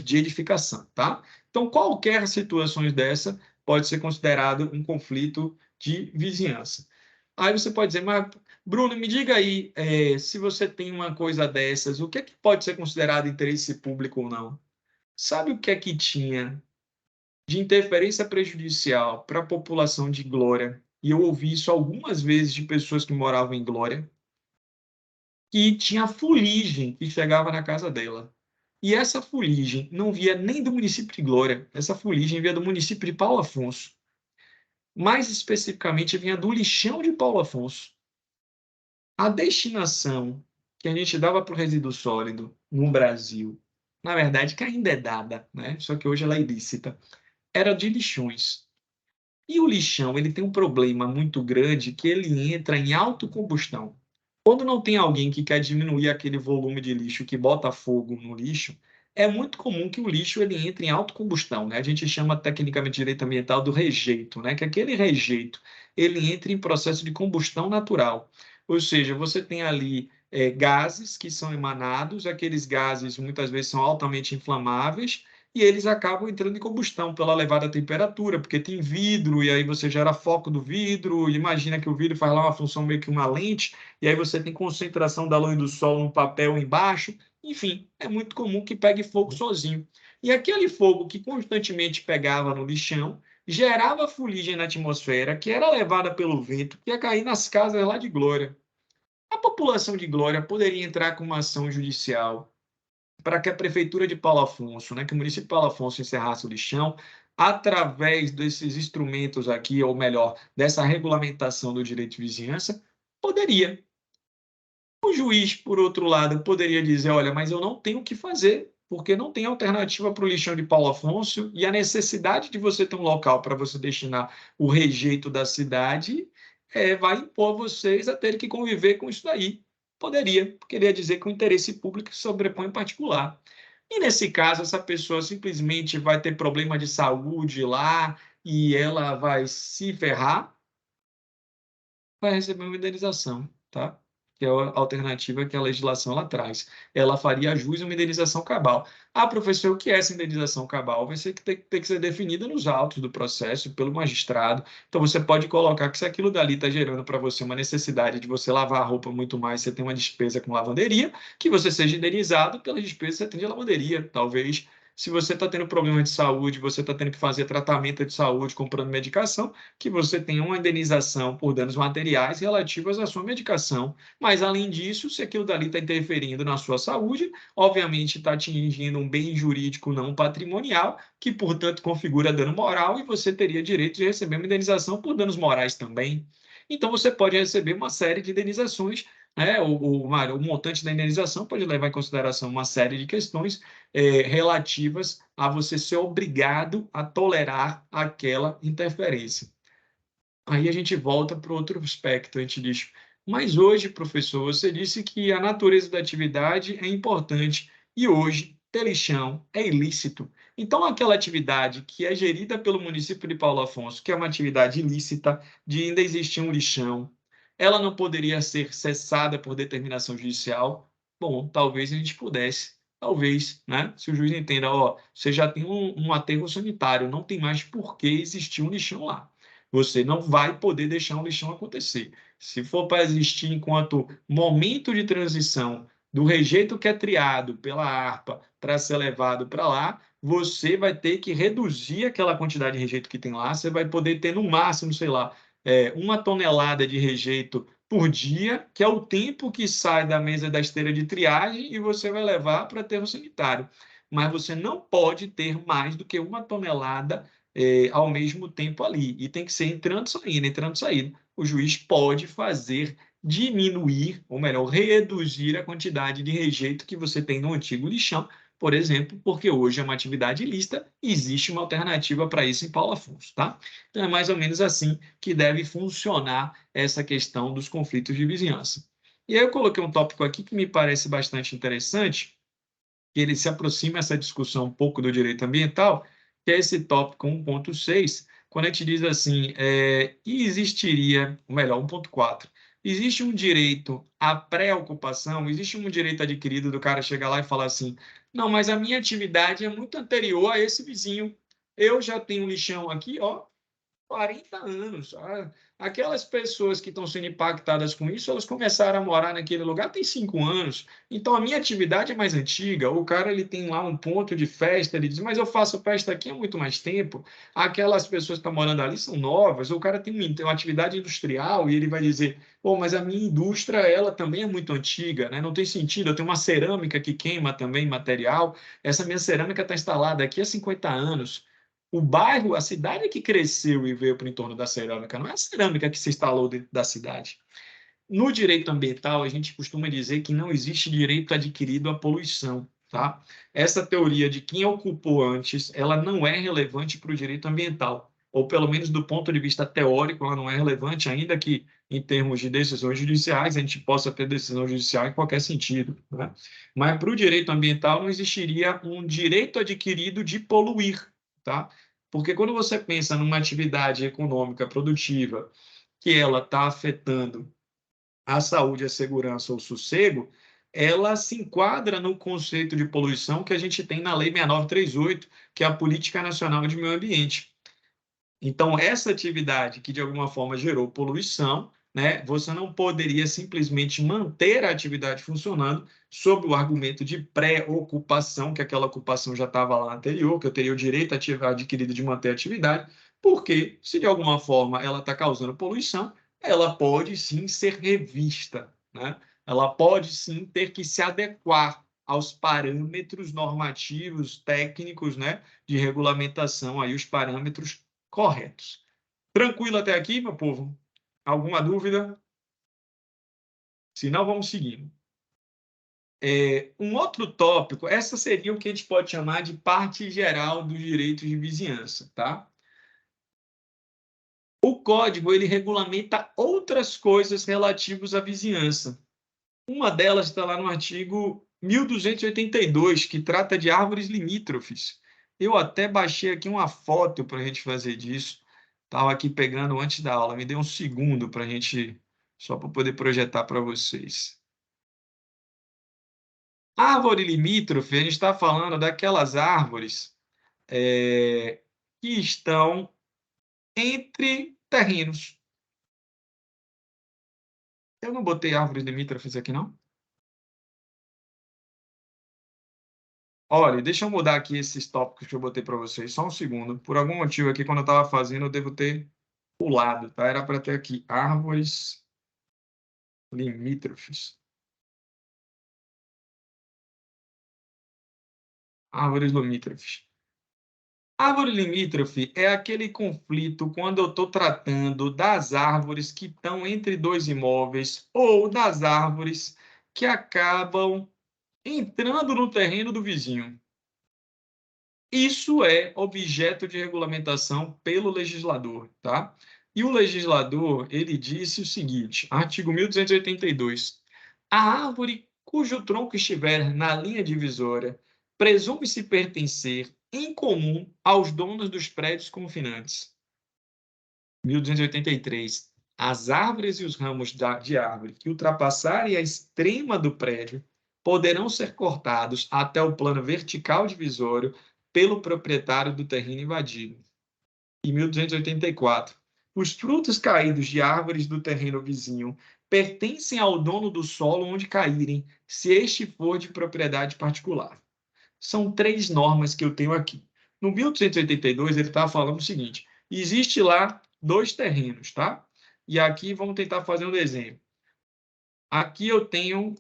de edificação, tá? Então, qualquer situação dessa pode ser considerado um conflito de vizinhança. Aí você pode dizer, mas Bruno, me diga aí, se você tem uma coisa dessas, o que é que pode ser considerado interesse público ou não? Sabe o que é que tinha de interferência prejudicial para a população de Glória? E eu ouvi isso algumas vezes de pessoas que moravam em Glória, que tinha fuligem que chegava na casa dela. E essa fuligem não via nem do município de Glória, essa fuligem via do município de Paulo Afonso. Mais especificamente, vinha do lixão de Paulo Afonso. A destinação que a gente dava para o resíduo sólido no Brasil, na verdade, que ainda é dada, né? Só que hoje ela é ilícita, era de lixões. E o lixão, ele tem um problema muito grande que ele entra em autocombustão. Quando não tem alguém que quer diminuir aquele volume de lixo que bota fogo no lixo, é muito comum que o lixo ele entre em autocombustão, né? A gente chama tecnicamente de direito ambiental do rejeito, né? Que aquele rejeito ele entra em processo de combustão natural. Ou seja, você tem ali gases que são emanados, aqueles gases muitas vezes são altamente inflamáveis e eles acabam entrando em combustão pela elevada temperatura, porque tem vidro, e aí você gera foco do vidro, imagina que o vidro faz lá uma função meio que uma lente, e aí você tem concentração da luz do sol no papel embaixo, enfim, é muito comum que pegue fogo sozinho. E aquele fogo que constantemente pegava no lixão, gerava fuligem na atmosfera, que era levada pelo vento, que ia cair nas casas lá de Glória. A população de Glória poderia entrar com uma ação judicial para que a prefeitura de Paulo Afonso, né, que o município de Paulo Afonso encerrasse o lixão, através desses instrumentos aqui, ou melhor, dessa regulamentação do direito de vizinhança, poderia. O juiz, por outro lado, poderia dizer, olha, mas eu não tenho o que fazer, porque não tem alternativa para o lixão de Paulo Afonso e a necessidade de você ter um local para você destinar o rejeito da cidade vai impor vocês a terem que conviver com isso daí. Poderia, queria dizer que o interesse público se sobrepõe em particular. E nesse caso, essa pessoa simplesmente vai ter problema de saúde lá e ela vai se ferrar, vai receber uma indenização, tá? Que é a alternativa que a legislação ela traz. Ela faria jus a uma indenização cabal. Ah, professor, o que é essa indenização cabal? Vai ser que ter que ser definida nos autos do processo pelo magistrado. Então, você pode colocar que se aquilo dali está gerando para você uma necessidade de você lavar a roupa muito mais, você tem uma despesa com lavanderia, que você seja indenizado pelas despesas que você tem de lavanderia. Talvez, se você está tendo problema de saúde, você está tendo que fazer tratamento de saúde, comprando medicação, que você tenha uma indenização por danos materiais relativos à sua medicação. Mas, além disso, se aquilo dali está interferindo na sua saúde, obviamente está atingindo um bem jurídico não patrimonial, que, portanto, configura dano moral, e você teria direito de receber uma indenização por danos morais também. Então, você pode receber uma série de indenizações, né? O montante da indenização pode levar em consideração uma série de questões relativas a você ser obrigado a tolerar aquela interferência. Aí a gente volta para outro aspecto, a gente diz, mas hoje, professor, você disse que a natureza da atividade é importante e hoje ter lixão é ilícito. Então, aquela atividade que é gerida pelo município de Paulo Afonso, que é uma atividade ilícita, de ainda existir um lixão, ela não poderia ser cessada por determinação judicial? bom, talvez a gente pudesse, talvez, né? Se o juiz entenda, ó, você já tem um aterro sanitário, não tem mais por que existir um lixão lá. Você não vai poder deixar um lixão acontecer. Se for para existir enquanto momento de transição do rejeito que é triado pela ARPA para ser levado para lá, você vai ter que reduzir aquela quantidade de rejeito que tem lá. Você vai poder ter no máximo, sei lá, 1 tonelada de rejeito por dia, que é o tempo que sai da mesa da esteira de triagem e você vai levar para aterro sanitário. Mas você não pode ter mais do que 1 tonelada ao mesmo tempo ali. E tem que ser entrando e saindo. O juiz pode fazer diminuir, ou melhor, reduzir a quantidade de rejeito que você tem no antigo lixão, por exemplo, porque hoje é uma atividade ilícita e existe uma alternativa para isso em Paulo Afonso, tá? Então é mais ou menos assim que deve funcionar essa questão dos conflitos de vizinhança. E aí eu coloquei um tópico aqui que me parece bastante interessante, que ele se aproxima essa discussão um pouco do direito ambiental, que é esse tópico 1.6, quando a gente diz assim, e existiria, ou melhor, 1.4, existe um direito à pré-ocupação, existe um direito adquirido do cara chegar lá e falar assim, não, mas a minha atividade é muito anterior a esse vizinho, eu já tenho um lixão aqui, ó, 40 anos. Aquelas pessoas que estão sendo impactadas com isso, elas começaram a morar naquele lugar tem 5 anos. Então, a minha atividade é mais antiga. O cara ele tem lá um ponto de festa, ele diz, mas eu faço festa aqui há muito mais tempo. Aquelas pessoas que estão morando ali são novas. O cara tem uma atividade industrial e ele vai dizer, pô, mas a minha indústria, ela também é muito antiga, né? Não tem sentido. Eu tenho uma cerâmica que queima também material. Essa minha cerâmica está instalada aqui há 50 anos. O bairro, a cidade que cresceu e veio para o entorno da cerâmica, não é a cerâmica que se instalou dentro da cidade. No direito ambiental, a gente costuma dizer que não existe direito adquirido à poluição, tá? Essa teoria de quem ocupou antes, ela não é relevante para o direito ambiental, ou pelo menos do ponto de vista teórico, ela não é relevante, ainda que em termos de decisões judiciais, a gente possa ter decisão judicial em qualquer sentido, né? Mas para o direito ambiental não existiria um direito adquirido de poluir, tá? Porque quando você pensa numa atividade econômica produtiva que ela está afetando a saúde, a segurança ou o sossego, ela se enquadra no conceito de poluição que a gente tem na Lei 6938, que é a Política Nacional de Meio Ambiente. Então, essa atividade que de alguma forma gerou poluição, né, você não poderia simplesmente manter a atividade funcionando sob o argumento de pré-ocupação, que aquela ocupação já estava lá anterior, que eu teria o direito adquirido de manter a atividade, porque se de alguma forma ela está causando poluição, ela pode sim ser revista, né? Ela pode sim ter que se adequar aos parâmetros normativos, técnicos, né, de regulamentação, aí os parâmetros corretos. Tranquilo até aqui, meu povo? Alguma dúvida? Se não, vamos seguindo. Um outro tópico, essa seria o que a gente pode chamar de parte geral dos direitos de vizinhança, tá? O código, ele regulamenta outras coisas relativas à vizinhança. Uma delas está lá no artigo 1282, que trata de árvores limítrofes. Eu até baixei aqui uma foto para a gente fazer disso. Estava aqui pegando antes da aula. Me dê um segundo para a gente, só para poder projetar para vocês. Árvore limítrofe, a gente está falando daquelas árvores que estão entre terrenos. Eu não botei árvores limítrofes aqui, não? Olha, deixa eu mudar aqui esses tópicos que eu botei para vocês, só um segundo. Por algum motivo aqui, quando eu estava fazendo, eu devo ter pulado, tá? Era para ter aqui árvores limítrofes. Árvores limítrofes. Árvore limítrofe é aquele conflito quando eu estou tratando das árvores que estão entre dois imóveis ou das árvores que acabam entrando no terreno do vizinho. Isso é objeto de regulamentação pelo legislador, tá? E o legislador, ele disse o seguinte, artigo 1282, a árvore cujo tronco estiver na linha divisória presume-se pertencer em comum aos donos dos prédios confinantes. 1283, as árvores e os ramos de árvore que ultrapassarem a extrema do prédio poderão ser cortados até o plano vertical divisório pelo proprietário do terreno invadido. Em 1284, os frutos caídos de árvores do terreno vizinho pertencem ao dono do solo onde caírem, se este for de propriedade particular. São 3 normas que eu tenho aqui. No 1282, ele está falando o seguinte: existe lá 2 terrenos, tá? E aqui vamos tentar fazer um desenho. Aqui eu tenho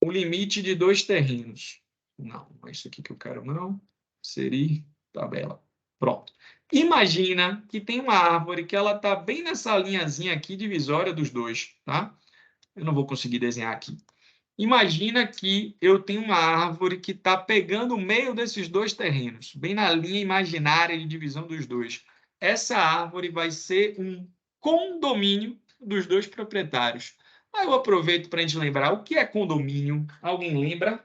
o limite de 2 terrenos. Não, é isso aqui que eu quero não. Inserir tabela. Pronto. Imagina que tem uma árvore que ela está bem nessa linhazinha aqui divisória dos dois, tá? Eu não vou conseguir desenhar aqui. Imagina que eu tenho uma árvore que está pegando o meio desses 2 terrenos, bem na linha imaginária de divisão dos dois. Essa árvore vai ser um condomínio dos 2 proprietários. Aí eu aproveito para a gente lembrar o que é condomínio. Alguém lembra?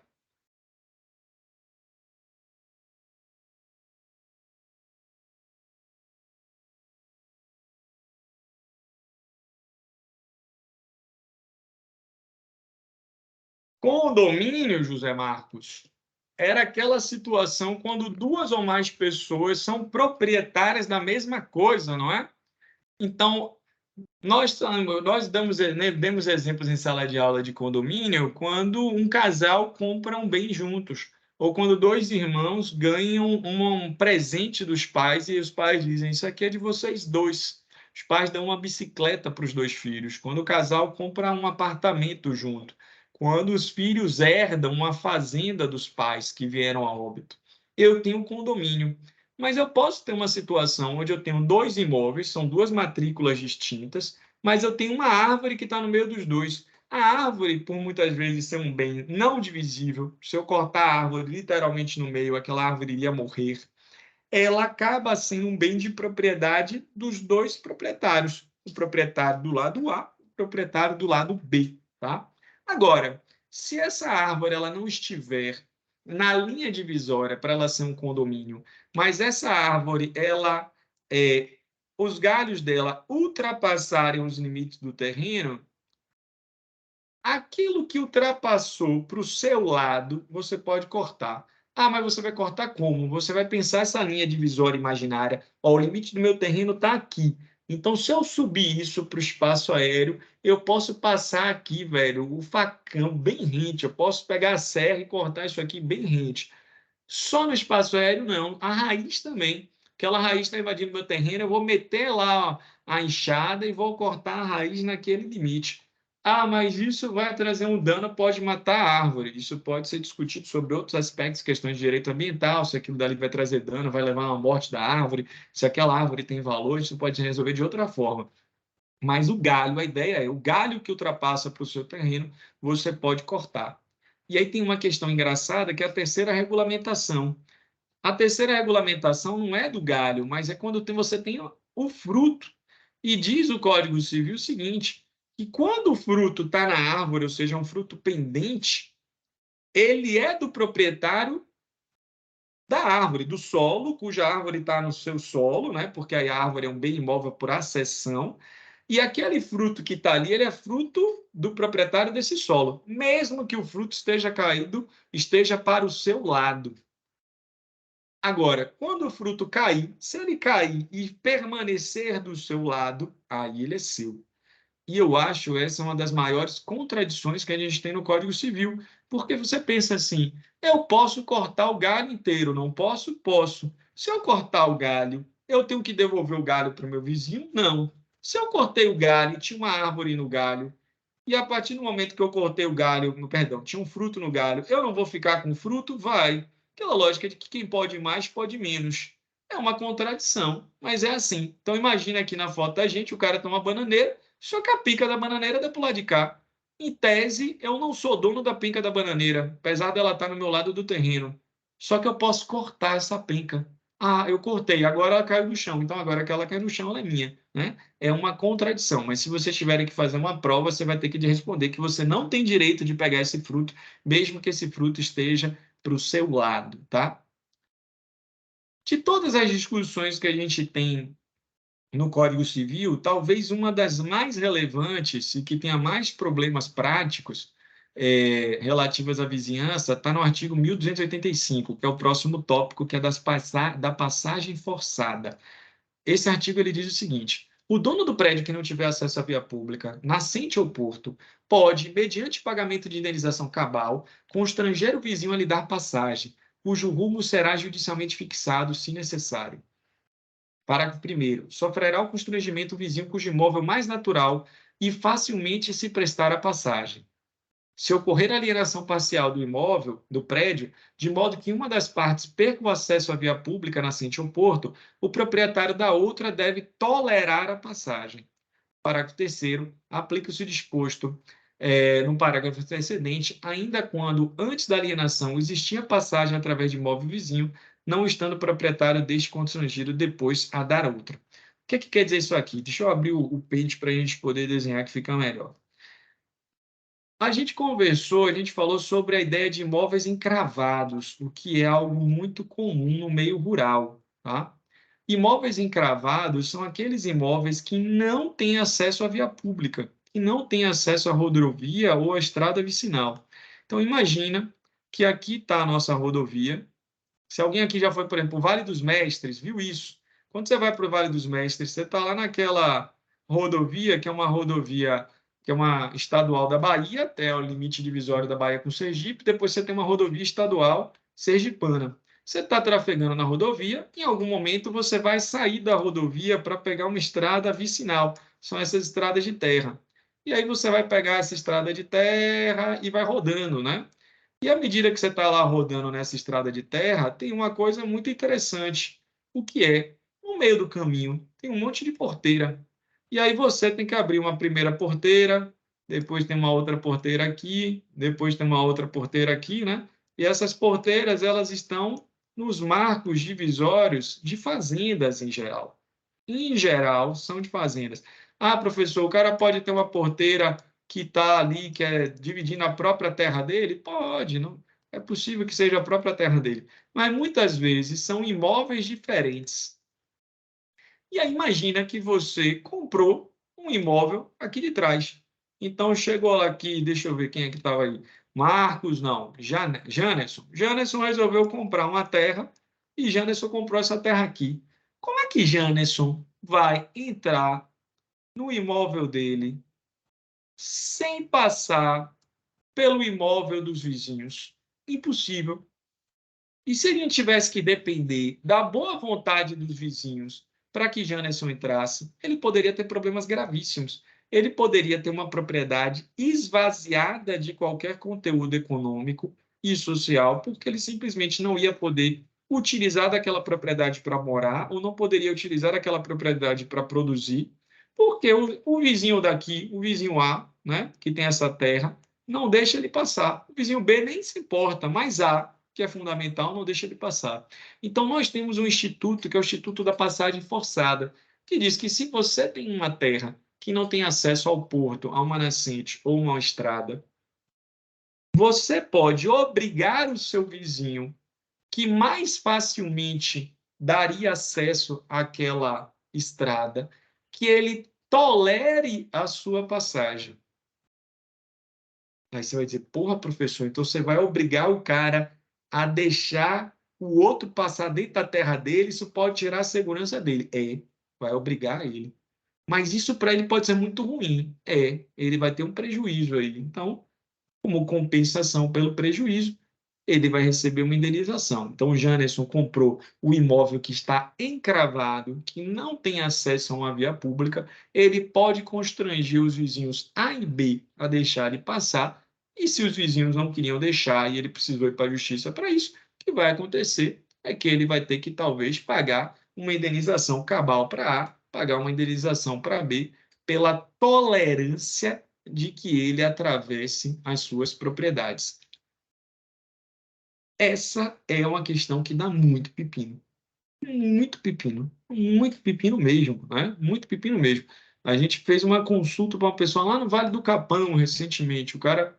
Condomínio, José Marcos, era aquela situação quando 2 ou mais pessoas são proprietárias da mesma coisa, não é? Então, nós demos exemplos em sala de aula de condomínio quando um casal compra um bem juntos, ou quando 2 irmãos ganham um presente dos pais e os pais dizem: Isso aqui é de vocês dois. Os pais dão uma bicicleta para os 2 filhos. Quando o casal compra um apartamento junto. Quando os filhos herdam uma fazenda dos pais que vieram a óbito. Eu tenho um condomínio. Mas eu posso ter uma situação onde eu tenho 2 imóveis, são 2 matrículas distintas, mas eu tenho uma árvore que está no meio dos dois. A árvore, por muitas vezes ser um bem não divisível, se eu cortar a árvore literalmente no meio, aquela árvore iria morrer, ela acaba sendo um bem de propriedade dos 2 proprietários, o proprietário do lado A, o proprietário do lado B, tá? Agora, se essa árvore ela não estiver na linha divisória para ela ser um condomínio, mas essa árvore ela os galhos dela ultrapassarem os limites do terreno, aquilo que ultrapassou para o seu lado, você pode cortar. Ah, mas você vai cortar como? Você vai pensar essa linha divisória imaginária. Ó, o limite do meu terreno está aqui. Então, se eu subir isso para o espaço aéreo, eu posso passar aqui, velho, o facão bem rente. Eu posso pegar a serra e cortar isso aqui bem rente. Só no espaço aéreo, não. A raiz também. Aquela raiz está invadindo meu terreno, eu vou meter lá a enxada e vou cortar a raiz naquele limite. Ah, mas isso vai trazer um dano, pode matar a árvore. Isso pode ser discutido sobre outros aspectos, questões de direito ambiental, se aquilo dali vai trazer dano, vai levar a uma morte da árvore, se aquela árvore tem valor, isso pode se resolver de outra forma. Mas o galho, a ideia é, o galho que ultrapassa para o seu terreno, você pode cortar. E aí tem uma questão engraçada, que é a terceira regulamentação. A terceira regulamentação não é do galho, mas é quando você tem o fruto. E diz o Código Civil o seguinte, que quando o fruto está na árvore, ou seja, um fruto pendente, ele é do proprietário da árvore, do solo, cuja árvore está no seu solo, né? Porque a árvore é um bem imóvel por acessão, e aquele fruto que está ali, ele é fruto do proprietário desse solo, mesmo que o fruto esteja caído, esteja para o seu lado. Agora, quando o fruto cair, se ele cair e permanecer do seu lado, aí ele é seu. E eu acho essa uma das maiores contradições que a gente tem no Código Civil, porque você pensa assim, eu posso cortar o galho inteiro, não posso? Posso. Se eu cortar o galho, eu tenho que devolver o galho para o meu vizinho? Não. Se eu cortei o galho e tinha uma árvore no galho, e a partir do momento que eu cortei o galho, perdão, tinha um fruto no galho, eu não vou ficar com o fruto? Vai. Aquela lógica de que quem pode mais, pode menos. É uma contradição, mas é assim. Então imagina aqui na foto da gente, o cara tem uma bananeira, só que a pica da bananeira é do lado de cá. Em tese, eu não sou dono da penca da bananeira, apesar dela estar no meu lado do terreno. Só que eu posso cortar essa penca. Ah, eu cortei, agora ela caiu no chão. Então agora que ela caiu no chão, ela é minha, né? É uma contradição, mas se vocês tiverem que fazer uma prova, você vai ter que responder que você não tem direito de pegar esse fruto, mesmo que esse fruto esteja para o seu lado, tá? De todas as discussões que a gente tem no Código Civil, talvez uma das mais relevantes e que tenha mais problemas práticos relativas à vizinhança está no artigo 1285, que é o próximo tópico, que é da passagem forçada. Esse artigo ele diz o seguinte: o dono do prédio que não tiver acesso à via pública, nascente ou porto, pode, mediante pagamento de indenização cabal, constranger o vizinho a lhe dar passagem, cujo rumo será judicialmente fixado, se necessário. Parágrafo 1º. Sofrerá o constrangimento o vizinho cujo imóvel mais natural e facilmente se prestar à passagem. Se ocorrer alienação parcial do imóvel, do prédio, de modo que uma das partes perca o acesso à via pública nascente ou porto, o proprietário da outra deve tolerar a passagem. Parágrafo 3º. Aplica-se o disposto no parágrafo antecedente, ainda quando, antes da alienação, existia passagem através de imóvel vizinho, não estando o proprietário deste constrangido depois a dar outra. O que quer dizer isso aqui? Deixa eu abrir o page para a gente poder desenhar que fica melhor. A gente conversou, a gente falou sobre a ideia de imóveis encravados, o que é algo muito comum no meio rural, tá? Imóveis encravados são aqueles imóveis que não têm acesso à via pública, que não têm acesso à rodovia ou à estrada vicinal. Então, imagina que aqui está a nossa rodovia. Se alguém aqui já foi, por exemplo, para o Vale dos Mestres, viu isso? Quando você vai para o Vale dos Mestres, você está lá naquela rodovia, que é uma rodovia, que é uma estadual da Bahia, até o limite divisório da Bahia com Sergipe, depois você tem uma rodovia estadual sergipana. Você está trafegando na rodovia, em algum momento você vai sair da rodovia para pegar uma estrada vicinal, são essas estradas de terra. E aí você vai pegar essa estrada de terra e vai rodando, né? E à medida que você está lá rodando nessa estrada de terra, tem uma coisa muito interessante, o que é, no meio do caminho, tem um monte de porteira. E aí você tem que abrir uma primeira porteira, depois tem uma outra porteira aqui, depois tem uma outra porteira aqui, né? E essas porteiras, elas estão nos marcos divisórios de fazendas em geral. Em geral, são de fazendas. Ah, professor, o cara pode ter uma porteira que está ali, que é dividindo a própria terra dele? Pode, não. É possível que seja a própria terra dele. Mas muitas vezes são imóveis diferentes. E aí imagina que você comprou um imóvel aqui de trás. Então chegou lá aqui, deixa eu ver quem é que estava aí. Marcos, não, Janerson. Janerson resolveu comprar uma terra e Janerson comprou essa terra aqui. Como é que Janerson vai entrar no imóvel dele sem passar pelo imóvel dos vizinhos? Impossível. E se a gente tivesse que depender da boa vontade dos vizinhos para que Janerson entrasse, ele poderia ter problemas gravíssimos. Ele poderia ter uma propriedade esvaziada de qualquer conteúdo econômico e social, porque ele simplesmente não ia poder utilizar daquela propriedade para morar, ou não poderia utilizar aquela propriedade para produzir, porque o vizinho daqui, o vizinho A, né, que tem essa terra, não deixa ele passar. O vizinho B nem se importa, mas A, que é fundamental, não deixa ele passar. Então, nós temos um instituto, que é o Instituto da Passagem Forçada, que diz que se você tem uma terra que não tem acesso ao porto, a uma nascente ou uma estrada, você pode obrigar o seu vizinho, que mais facilmente daria acesso àquela estrada, que ele tolere a sua passagem. Aí você vai dizer, porra, professor, então você vai obrigar o cara a deixar o outro passar dentro da terra dele, isso pode tirar a segurança dele. Vai obrigar ele. Mas isso para ele pode ser muito ruim. Ele vai ter um prejuízo aí. Então, como compensação pelo prejuízo, ele vai receber uma indenização. Então, o Janerson comprou o imóvel que está encravado, que não tem acesso a uma via pública, ele pode constranger os vizinhos A e B a deixarem passar, e se os vizinhos não queriam deixar e ele precisou ir para a justiça para isso, o que vai acontecer é que ele vai ter que talvez pagar uma indenização cabal para A, pagar uma indenização para B, pela tolerância de que ele atravesse as suas propriedades. Essa é uma questão que dá muito pepino. Muito pepino mesmo, né? Muito pepino mesmo. A gente fez uma consulta para uma pessoa lá no Vale do Capão recentemente. O cara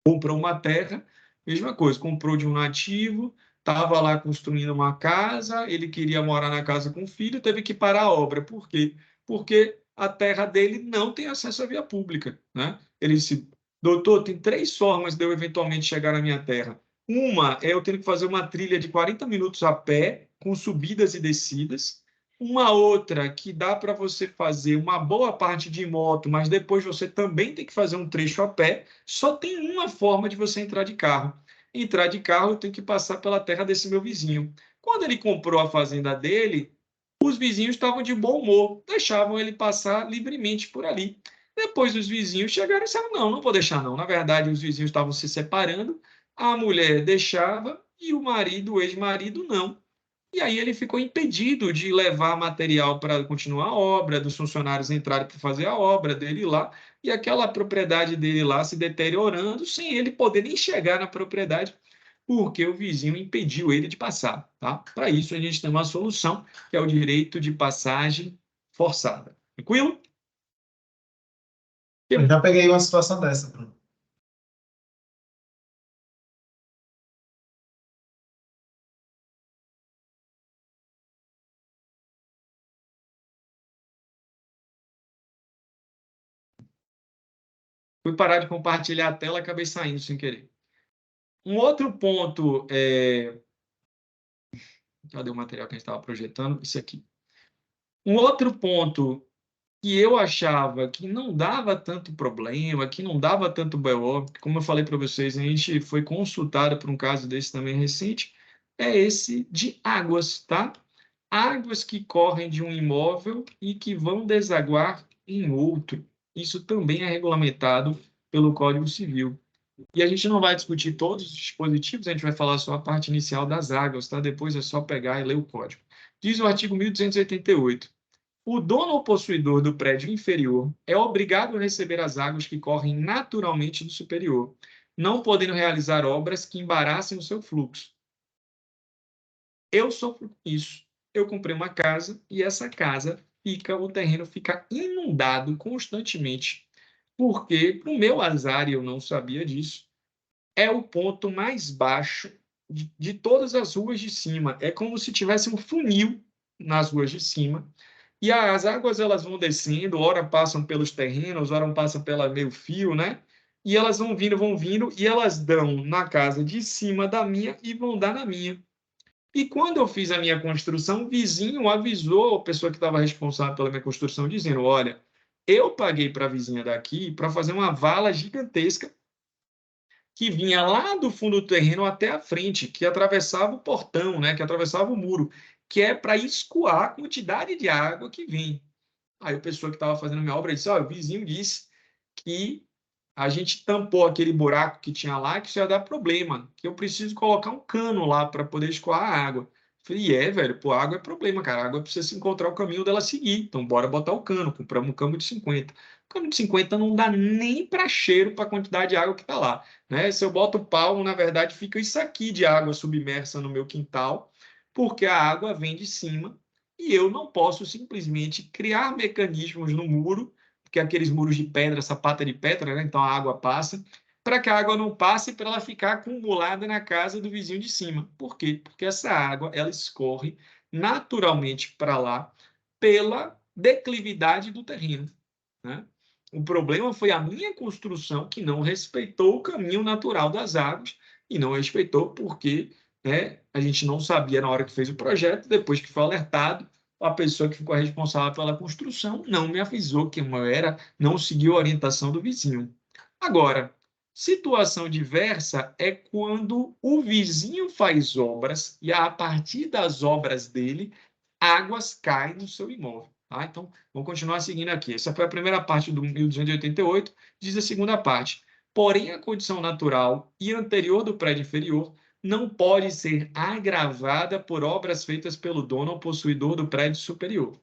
comprou uma terra, mesma coisa, comprou de um nativo, estava lá construindo uma casa, ele queria morar na casa com o filho, teve que parar a obra. Por quê? Porque a terra dele não tem acesso à via pública, né? Ele se Doutor, tem 3 formas de eu eventualmente chegar na minha terra. Uma é eu tendo que fazer uma trilha de 40 minutos a pé, com subidas e descidas. Uma outra que dá para você fazer uma boa parte de moto, mas depois você também tem que fazer um trecho a pé. Só tem uma forma de você entrar de carro. Entrar de carro, eu tenho que passar pela terra desse meu vizinho. Quando ele comprou a fazenda dele, os vizinhos estavam de bom humor, deixavam ele passar livremente por ali. Depois os vizinhos chegaram e disseram, não, não vou deixar não. Na verdade, os vizinhos estavam se separando, a mulher deixava e o marido, o ex-marido, não. E aí ele ficou impedido de levar material para continuar a obra, dos funcionários entrarem para fazer a obra dele lá, e aquela propriedade dele lá se deteriorando, sem ele poder nem chegar na propriedade, porque o vizinho impediu ele de passar. Tá? Para isso, a gente tem uma solução, que é o direito de passagem forçada. Tranquilo? Eu já peguei uma situação dessa, Bruno. Fui parar de compartilhar a tela, acabei saindo sem querer. Um outro ponto, cadê o material que a gente estava projetando? Esse aqui. Um outro ponto que eu achava que não dava tanto problema, que não dava tanto BO, como eu falei para vocês, a gente foi consultado por um caso desse também recente, é esse de águas, tá? Águas que correm de um imóvel e que vão desaguar em outro. Isso também é regulamentado pelo Código Civil. E a gente não vai discutir todos os dispositivos, a gente vai falar só a parte inicial das águas, tá? Depois é só pegar e ler o código. Diz o artigo 1288. O dono ou possuidor do prédio inferior é obrigado a receber as águas que correm naturalmente do superior, não podendo realizar obras que embaraçem o seu fluxo. Eu sofro com isso. Eu comprei uma casa e essa casa o terreno fica inundado constantemente, porque, para o meu azar, e eu não sabia disso, é o ponto mais baixo de todas as ruas de cima. É como se tivesse um funil nas ruas de cima. E as águas elas vão descendo, ora passam pelos terrenos, ora passam pela meio fio, né? E elas vão vindo, e elas dão na casa de cima da minha e vão dar na minha. E quando eu fiz a minha construção, o vizinho avisou a pessoa que estava responsável pela minha construção, dizendo: olha, eu paguei para a vizinha daqui para fazer uma vala gigantesca que vinha lá do fundo do terreno até a frente, que atravessava o portão, né, que atravessava o muro, que é para escoar a quantidade de água que vem. Aí a pessoa que estava fazendo a minha obra disse: o vizinho disse que a gente tampou aquele buraco que tinha lá, que isso ia dar problema, que eu preciso colocar um cano lá para poder escoar a água. Falei, velho, pô, água é problema, cara. A água precisa se encontrar o caminho dela seguir. Então, bora botar o cano. Compramos um cano de 50. O cano de 50 não dá nem para cheiro para a quantidade de água que está lá. Né? Se eu boto o pau, na verdade, fica isso aqui de água submersa no meu quintal, porque a água vem de cima e eu não posso simplesmente criar mecanismos no muro, porque aqueles muros de pedra, sapata de pedra, né? Então a água passa, para que a água não passe, para ela ficar acumulada na casa do vizinho de cima. Por quê? Porque essa água ela escorre naturalmente para lá pela declividade do terreno. Né? O problema foi a minha construção que não respeitou o caminho natural das águas e não respeitou porque, né, a gente não sabia na hora que fez o projeto, depois que foi alertado, a pessoa que ficou responsável pela construção não me avisou que eu era, não seguiu a orientação do vizinho. Agora, situação diversa é quando o vizinho faz obras e a partir das obras dele, águas caem no seu imóvel. Tá? Então, vamos continuar seguindo aqui. Essa foi a primeira parte do 1288, diz a segunda parte. Porém, a condição natural e anterior do prédio inferior não pode ser agravada por obras feitas pelo dono ou possuidor do prédio superior.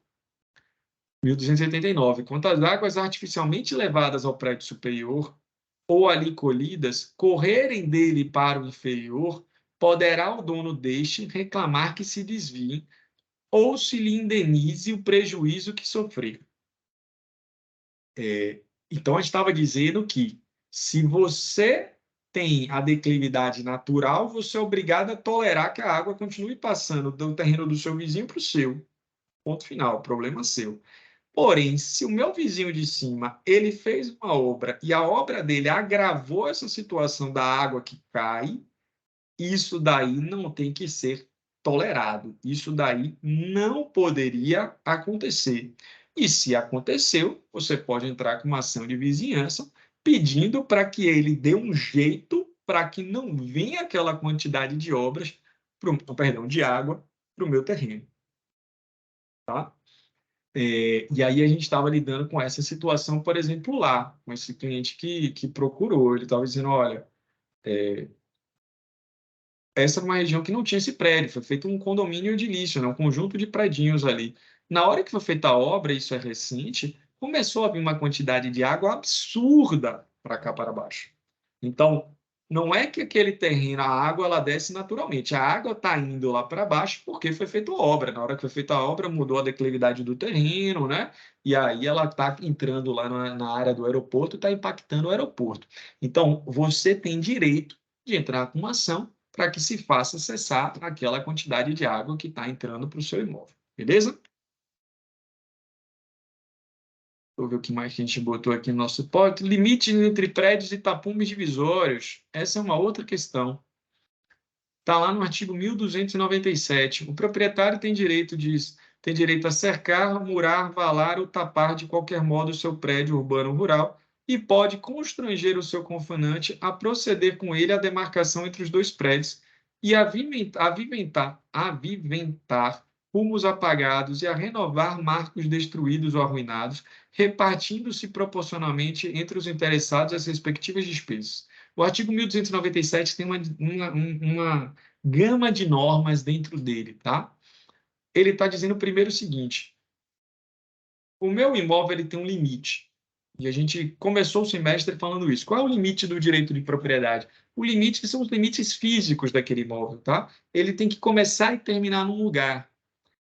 1289. Quanto às águas artificialmente levadas ao prédio superior ou ali colhidas correrem dele para o inferior, poderá o dono deste reclamar que se desviem ou se lhe indenize o prejuízo que sofreu. Então, a gente estava dizendo que se você tem a declividade natural, você é obrigado a tolerar que a água continue passando do terreno do seu vizinho para o seu. Ponto final, problema seu. Porém, se o meu vizinho de cima ele fez uma obra e a obra dele agravou essa situação da água que cai, isso daí não tem que ser tolerado. Isso daí não poderia acontecer. E se aconteceu, você pode entrar com uma ação de vizinhança pedindo para que ele dê um jeito para que não venha aquela quantidade de obras, perdão, de água para o meu terreno. Tá? E aí a gente estava lidando com essa situação, por exemplo, lá, com esse cliente que procurou. Ele estava dizendo, olha, essa era uma região que não tinha esse prédio, foi feito um condomínio edilício, né? Um conjunto de predinhos ali. Na hora que foi feita a obra, isso é recente, começou a vir uma quantidade de água absurda para cá para baixo. Então, não é que aquele terreno, a água ela desce naturalmente, a água está indo lá para baixo porque foi feita a obra. Na hora que foi feita a obra, mudou a declividade do terreno, né? E aí ela está entrando lá na área do aeroporto e está impactando o aeroporto. Então, você tem direito de entrar com uma ação para que se faça cessar aquela quantidade de água que está entrando para o seu imóvel. Beleza? Deixa eu ver o que mais que a gente botou aqui no nosso pote. Limite entre prédios e tapumes divisórios. Essa é uma outra questão. Está lá no artigo 1297. O proprietário tem direito, tem direito a cercar, murar, valar ou tapar de qualquer modo o seu prédio urbano ou rural e pode constranger o seu confinante a proceder com ele à demarcação entre os dois prédios e aviventar rumos apagados e a renovar marcos destruídos ou arruinados, repartindo-se proporcionalmente entre os interessados as respectivas despesas. O artigo 1297 tem uma gama de normas dentro dele, tá? Ele está dizendo primeiro o seguinte: o meu imóvel ele tem um limite. E a gente começou o semestre falando isso. Qual é o limite do direito de propriedade? O limite são os limites físicos daquele imóvel, tá? Ele tem que começar e terminar num lugar.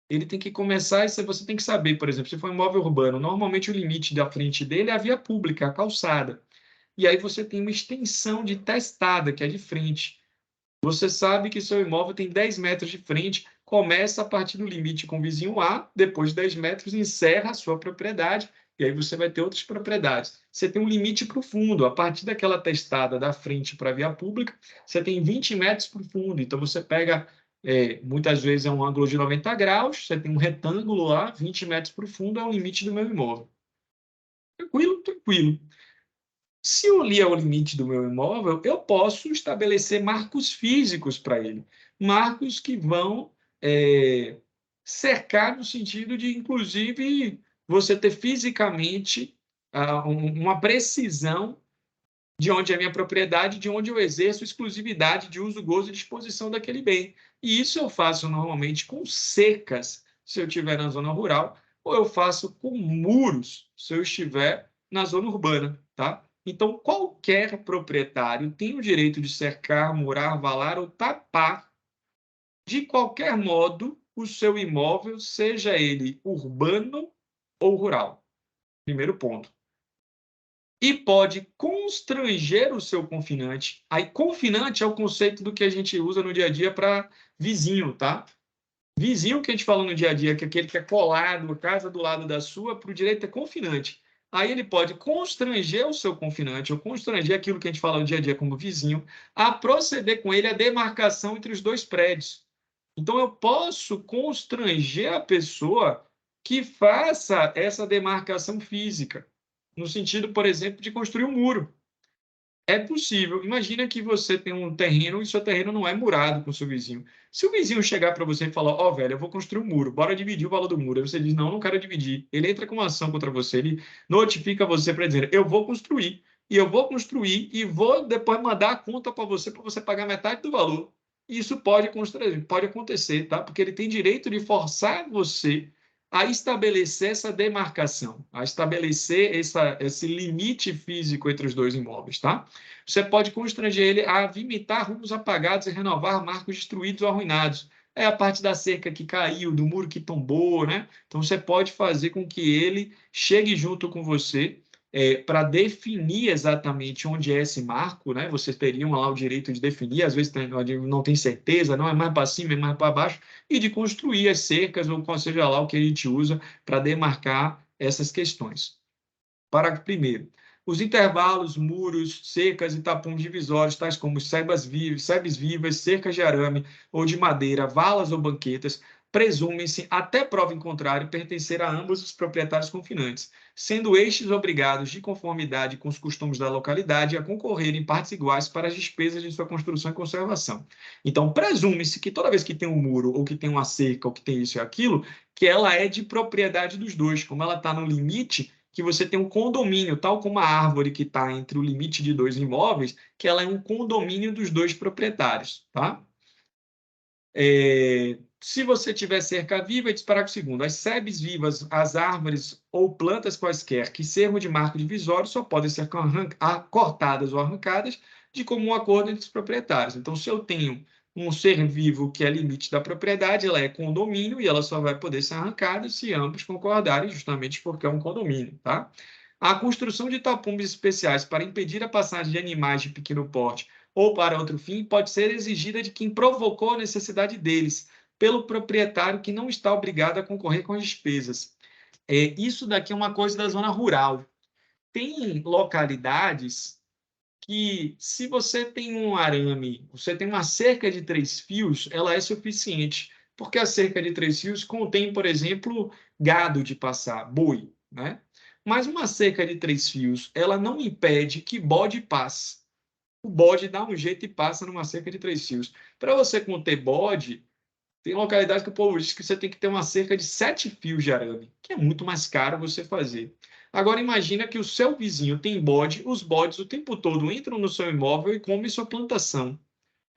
Ele tem que começar, e você tem que saber, por exemplo, se for um imóvel urbano, normalmente o limite da frente dele é a via pública, a calçada. E aí você tem uma extensão de testada, que é de frente. Você sabe que seu imóvel tem 10 metros de frente, começa a partir do limite com o vizinho A, depois de 10 metros encerra a sua propriedade, e aí você vai ter outras propriedades. Você tem um limite para o fundo, a partir daquela testada da frente para a via pública, você tem 20 metros para o fundo, então você pega, muitas vezes é um ângulo de 90 graus, você tem um retângulo lá, 20 metros para o fundo é o limite do meu imóvel. Tranquilo? Tranquilo. Se eu li ao limite do meu imóvel, eu posso estabelecer marcos físicos para ele. Marcos que vão cercar no sentido de, inclusive, você ter fisicamente uma precisão de onde é a minha propriedade, de onde eu exerço exclusividade de uso, gozo e disposição daquele bem. E isso eu faço normalmente com cercas, se eu estiver na zona rural, ou eu faço com muros, se eu estiver na zona urbana, tá? Então, qualquer proprietário tem o direito de cercar, murar, valar ou tapar, de qualquer modo, o seu imóvel, seja ele urbano ou rural. Primeiro ponto. E pode constranger o seu confinante. Aí, confinante é o conceito do que a gente usa no dia a dia para vizinho, tá? Vizinho que a gente fala no dia a dia, que é aquele que é colado, a casa do lado da sua, para o direito é confinante. Aí ele pode constranger o seu confinante, ou constranger aquilo que a gente fala no dia a dia como vizinho, a proceder com ele a demarcação entre os dois prédios. Então, eu posso constranger a pessoa que faça essa demarcação física, no sentido, por exemplo, de construir um muro. É possível. Imagina que você tem um terreno e seu terreno não é murado com o seu vizinho. Se o vizinho chegar para você e falar, ó, velho, eu vou construir um muro, bora dividir o valor do muro. Aí você diz, não, não quero dividir. Ele entra com uma ação contra você, ele notifica você para dizer, eu vou construir. E eu vou construir e vou depois mandar a conta para você pagar metade do valor. Isso pode acontecer, tá? Porque ele tem direito de forçar você a estabelecer essa demarcação, a estabelecer esse limite físico entre os dois imóveis, tá? Você pode constranger ele a avimentar rumos apagados e renovar marcos destruídos ou arruinados. É a parte da cerca que caiu, do muro que tombou, né? Então, você pode fazer com que ele chegue junto com você para definir exatamente onde é esse marco, né? Vocês teriam lá o direito de definir, às vezes não tem certeza, não é mais para cima, é mais para baixo, e de construir as cercas, ou seja lá o que a gente usa para demarcar essas questões. Parágrafo 1º. Os intervalos, muros, cercas e tapumes divisórios, tais como sebes vivas, cercas de arame ou de madeira, valas ou banquetas, presumem-se, até prova em contrário, pertencer a ambos os proprietários confinantes, sendo estes obrigados, de conformidade com os costumes da localidade, a concorrer em partes iguais para as despesas de sua construção e conservação. Então, presume-se que toda vez que tem um muro, ou que tem uma cerca, ou que tem isso e aquilo, que ela é de propriedade dos dois. Como ela está no limite, que você tem um condomínio, tal como a árvore que está entre o limite de dois imóveis, que ela é um condomínio dos dois proprietários, tá? Se você tiver cerca viva, diz parágrafo 2º, as sebes vivas, as árvores ou plantas quaisquer que servam de marco divisório só podem ser cortadas ou arrancadas de comum acordo entre os proprietários. Então, se eu tenho um ser vivo que é limite da propriedade, ela é condomínio e ela só vai poder ser arrancada se ambos concordarem, justamente porque é um condomínio, tá? A construção de tapumes especiais para impedir a passagem de animais de pequeno porte ou para outro fim pode ser exigida de quem provocou a necessidade deles, pelo proprietário que não está obrigado a concorrer com as despesas. Isso daqui é uma coisa da zona rural. Tem localidades que, se você tem um arame, você tem uma cerca de 3 fios, ela é suficiente, porque a cerca de 3 fios contém, por exemplo, gado de passar, boi, né? Mas uma cerca de 3 fios, ela não impede que bode passe. O bode dá um jeito e passa numa cerca de 3 fios. Para você conter bode, tem localidades que o povo diz que você tem que ter uma cerca de 7 fios de arame, que é muito mais caro você fazer. Agora, imagina que o seu vizinho tem bode, os bodes o tempo todo entram no seu imóvel e comem sua plantação.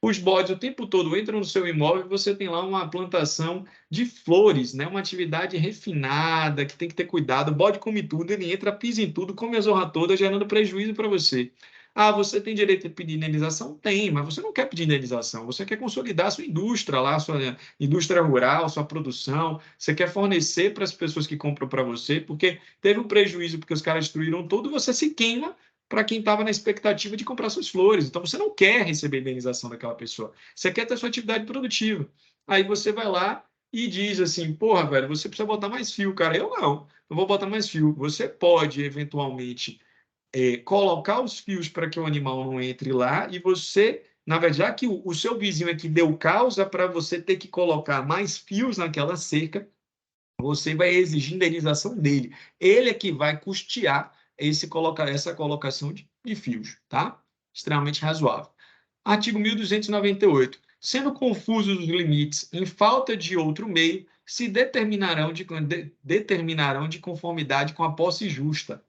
Os bodes o tempo todo entram no seu imóvel e você tem lá uma plantação de flores, né? Uma atividade refinada, que tem que ter cuidado. O bode come tudo, ele entra, pisa em tudo, come a zorra toda, gerando prejuízo para você. Ah, você tem direito a pedir indenização? Tem, mas você não quer pedir indenização. Você quer consolidar a sua indústria lá, sua indústria rural, sua produção. Você quer fornecer para as pessoas que compram para você, porque teve um prejuízo porque os caras destruíram tudo, você se queima para quem estava na expectativa de comprar suas flores. Então, você não quer receber indenização daquela pessoa. Você quer ter sua atividade produtiva. Aí você vai lá e diz assim, porra, velho, você precisa botar mais fio, cara. Eu não vou botar mais fio. Você pode, eventualmente, colocar os fios para que o animal não entre lá e você, na verdade, já que o seu vizinho é que deu causa para você ter que colocar mais fios naquela cerca, você vai exigir indenização dele. Ele é que vai custear essa colocação de fios, tá? Extremamente razoável. Artigo 1298. Sendo confusos os limites em falta de outro meio, se determinarão de conformidade com a posse justa,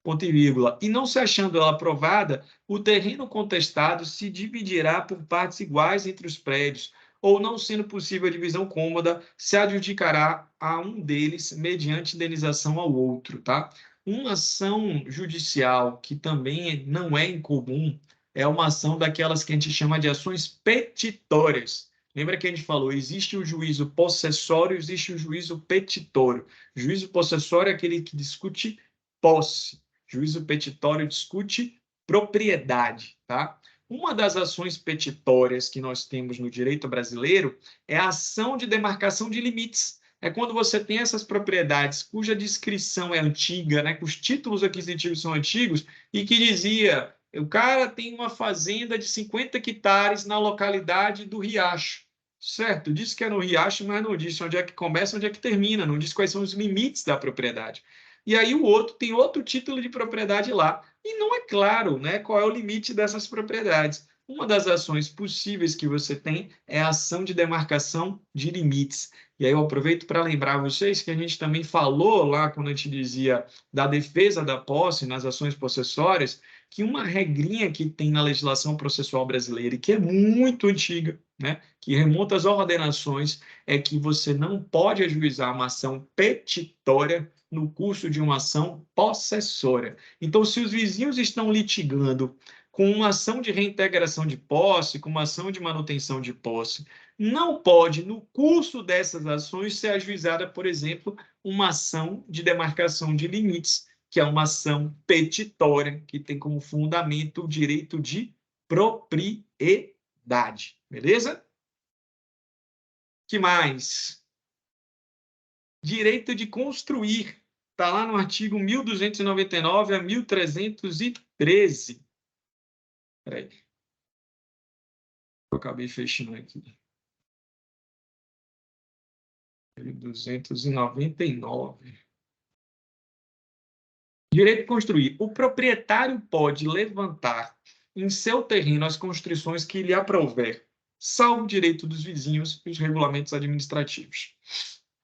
ponto e vírgula. E não se achando ela aprovada, o terreno contestado se dividirá por partes iguais entre os prédios, ou não sendo possível a divisão cômoda, se adjudicará a um deles mediante indenização ao outro, tá? Uma ação judicial que também não é incomum é uma ação daquelas que a gente chama de ações petitórias. Lembra que a gente falou, existe o juízo possessório, existe o juízo petitório. Juízo possessório é aquele que discute posse. Juízo petitório discute propriedade, tá? Uma das ações petitórias que nós temos no direito brasileiro é a ação de demarcação de limites. É quando você tem essas propriedades cuja descrição é antiga, né, os títulos aquisitivos são antigos, e que dizia, o cara tem uma fazenda de 50 hectares na localidade do Riacho. Certo, disse que é no Riacho, mas não disse onde é que começa, onde é que termina, não disse quais são os limites da propriedade. E aí o outro tem outro título de propriedade lá. E não é claro, né, qual é o limite dessas propriedades. Uma das ações possíveis que você tem é a ação de demarcação de limites. E aí eu aproveito para lembrar vocês que a gente também falou lá, quando a gente dizia da defesa da posse nas ações possessórias, que uma regrinha que tem na legislação processual brasileira e que é muito antiga, né, que remonta às ordenações, é que você não pode ajuizar uma ação petitória no curso de uma ação possessória. Então, se os vizinhos estão litigando com uma ação de reintegração de posse, com uma ação de manutenção de posse, não pode, no curso dessas ações, ser ajuizada, por exemplo, uma ação de demarcação de limites, que é uma ação petitória, que tem como fundamento o direito de propriedade. Beleza? Que mais? Direito de construir, Está lá no artigo 1299 a 1313. Espera aí. Eu acabei fechando aqui. 1299. Direito de construir. O proprietário pode levantar em seu terreno as construções que lhe aprouver, salvo o direito dos vizinhos e os regulamentos administrativos.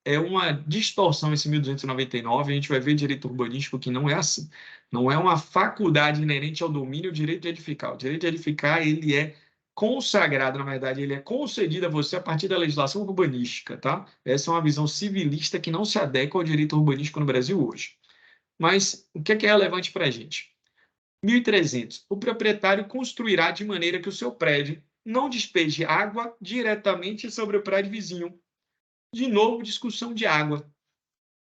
É uma distorção esse 1299, a gente vai ver direito urbanístico que não é assim. Não é uma faculdade inerente ao domínio o direito de edificar. O direito de edificar, ele é consagrado, na verdade, ele é concedido a você a partir da legislação urbanística, tá? Essa é uma visão civilista que não se adequa ao direito urbanístico no Brasil hoje. Mas o que é relevante para a gente? 1300. O proprietário construirá de maneira que o seu prédio não despeje água diretamente sobre o prédio vizinho. De novo, discussão de água.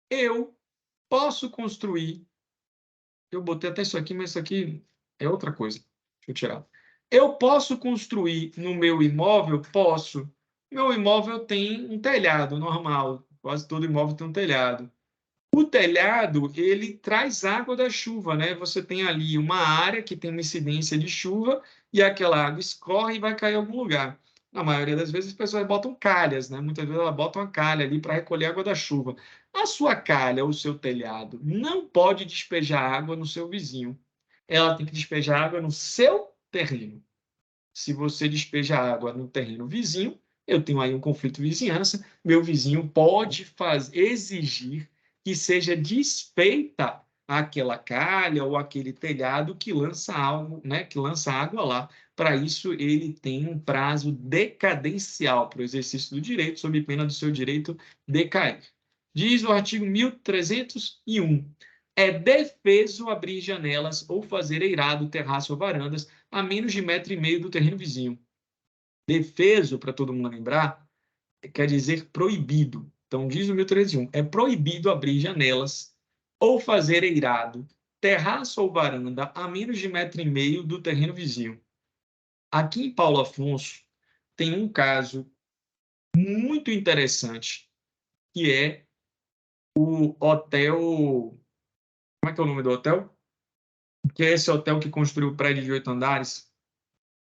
Eu posso construir... Eu botei até isso aqui, mas isso aqui é outra coisa. Deixa eu tirar. Eu posso construir no meu imóvel? Posso. Meu imóvel tem um telhado normal. Quase todo imóvel tem um telhado. O telhado, ele traz água da chuva, né? Você tem ali uma área que tem uma incidência de chuva e aquela água escorre e vai cair em algum lugar. Na maioria das vezes, as pessoas botam calhas, né? Muitas vezes elas botam a calha ali para recolher a água da chuva. A sua calha, o seu telhado, não pode despejar água no seu vizinho. Ela tem que despejar água no seu terreno. Se você despeja água no terreno vizinho, eu tenho aí um conflito de vizinhança, meu vizinho pode exigir que seja desfeita aquela calha ou aquele telhado que lança água, né, que lança água lá. Para isso, ele tem um prazo decadencial para o exercício do direito, sob pena do seu direito decair. Diz o artigo 1301. É defeso abrir janelas ou fazer eirado, terraço ou varandas a menos de 1,5 metro do terreno vizinho. Defeso, para todo mundo lembrar, quer dizer proibido. Então, diz o 1301, é proibido abrir janelas ou fazer eirado, terraço ou varanda a menos de 1,5 metro do terreno vizinho. Aqui em Paulo Afonso tem um caso muito interessante, que é o hotel... Como é que é o nome do hotel? Que é esse hotel que construiu o prédio de 8 andares.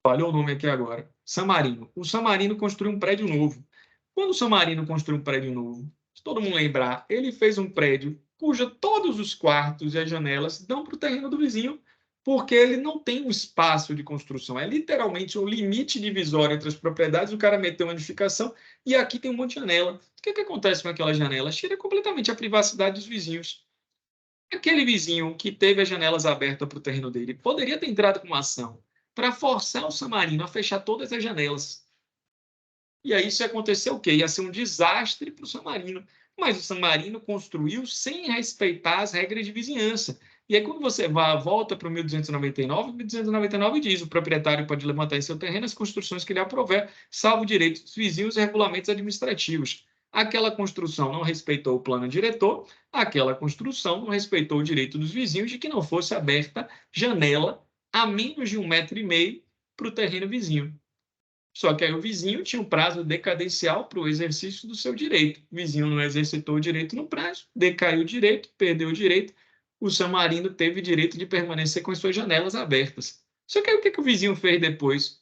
Falhou o nome aqui agora. San Marino. O San Marino construiu um prédio novo. Quando o San Marino construiu um prédio novo, se todo mundo lembrar, ele fez um prédio cujo todos os quartos e as janelas dão para o terreno do vizinho, porque ele não tem um espaço de construção. É literalmente o limite divisório entre as propriedades. O cara meteu uma edificação e aqui tem um monte de janela. O que acontece com aquela janela? Tira completamente a privacidade dos vizinhos. Aquele vizinho que teve as janelas abertas para o terreno dele poderia ter entrado com uma ação para forçar o San Marino a fechar todas as janelas. E aí isso ia acontecer o quê? Ia ser um desastre para o San Marino. Mas o San Marino construiu sem respeitar as regras de vizinhança. E aí quando você volta para o 1299, 1299 diz: o proprietário pode levantar em seu terreno as construções que lhe aprover, salvo direitos dos vizinhos e regulamentos administrativos. Aquela construção não respeitou o plano diretor, aquela construção não respeitou o direito dos vizinhos de que não fosse aberta janela a menos de 1,5 metro para o terreno vizinho. Só que aí o vizinho tinha um prazo decadencial para o exercício do seu direito. O vizinho não exercitou o direito no prazo, decaiu o direito, perdeu o direito. O San Marino teve direito de permanecer com as suas janelas abertas. Só que aí o que o vizinho fez depois?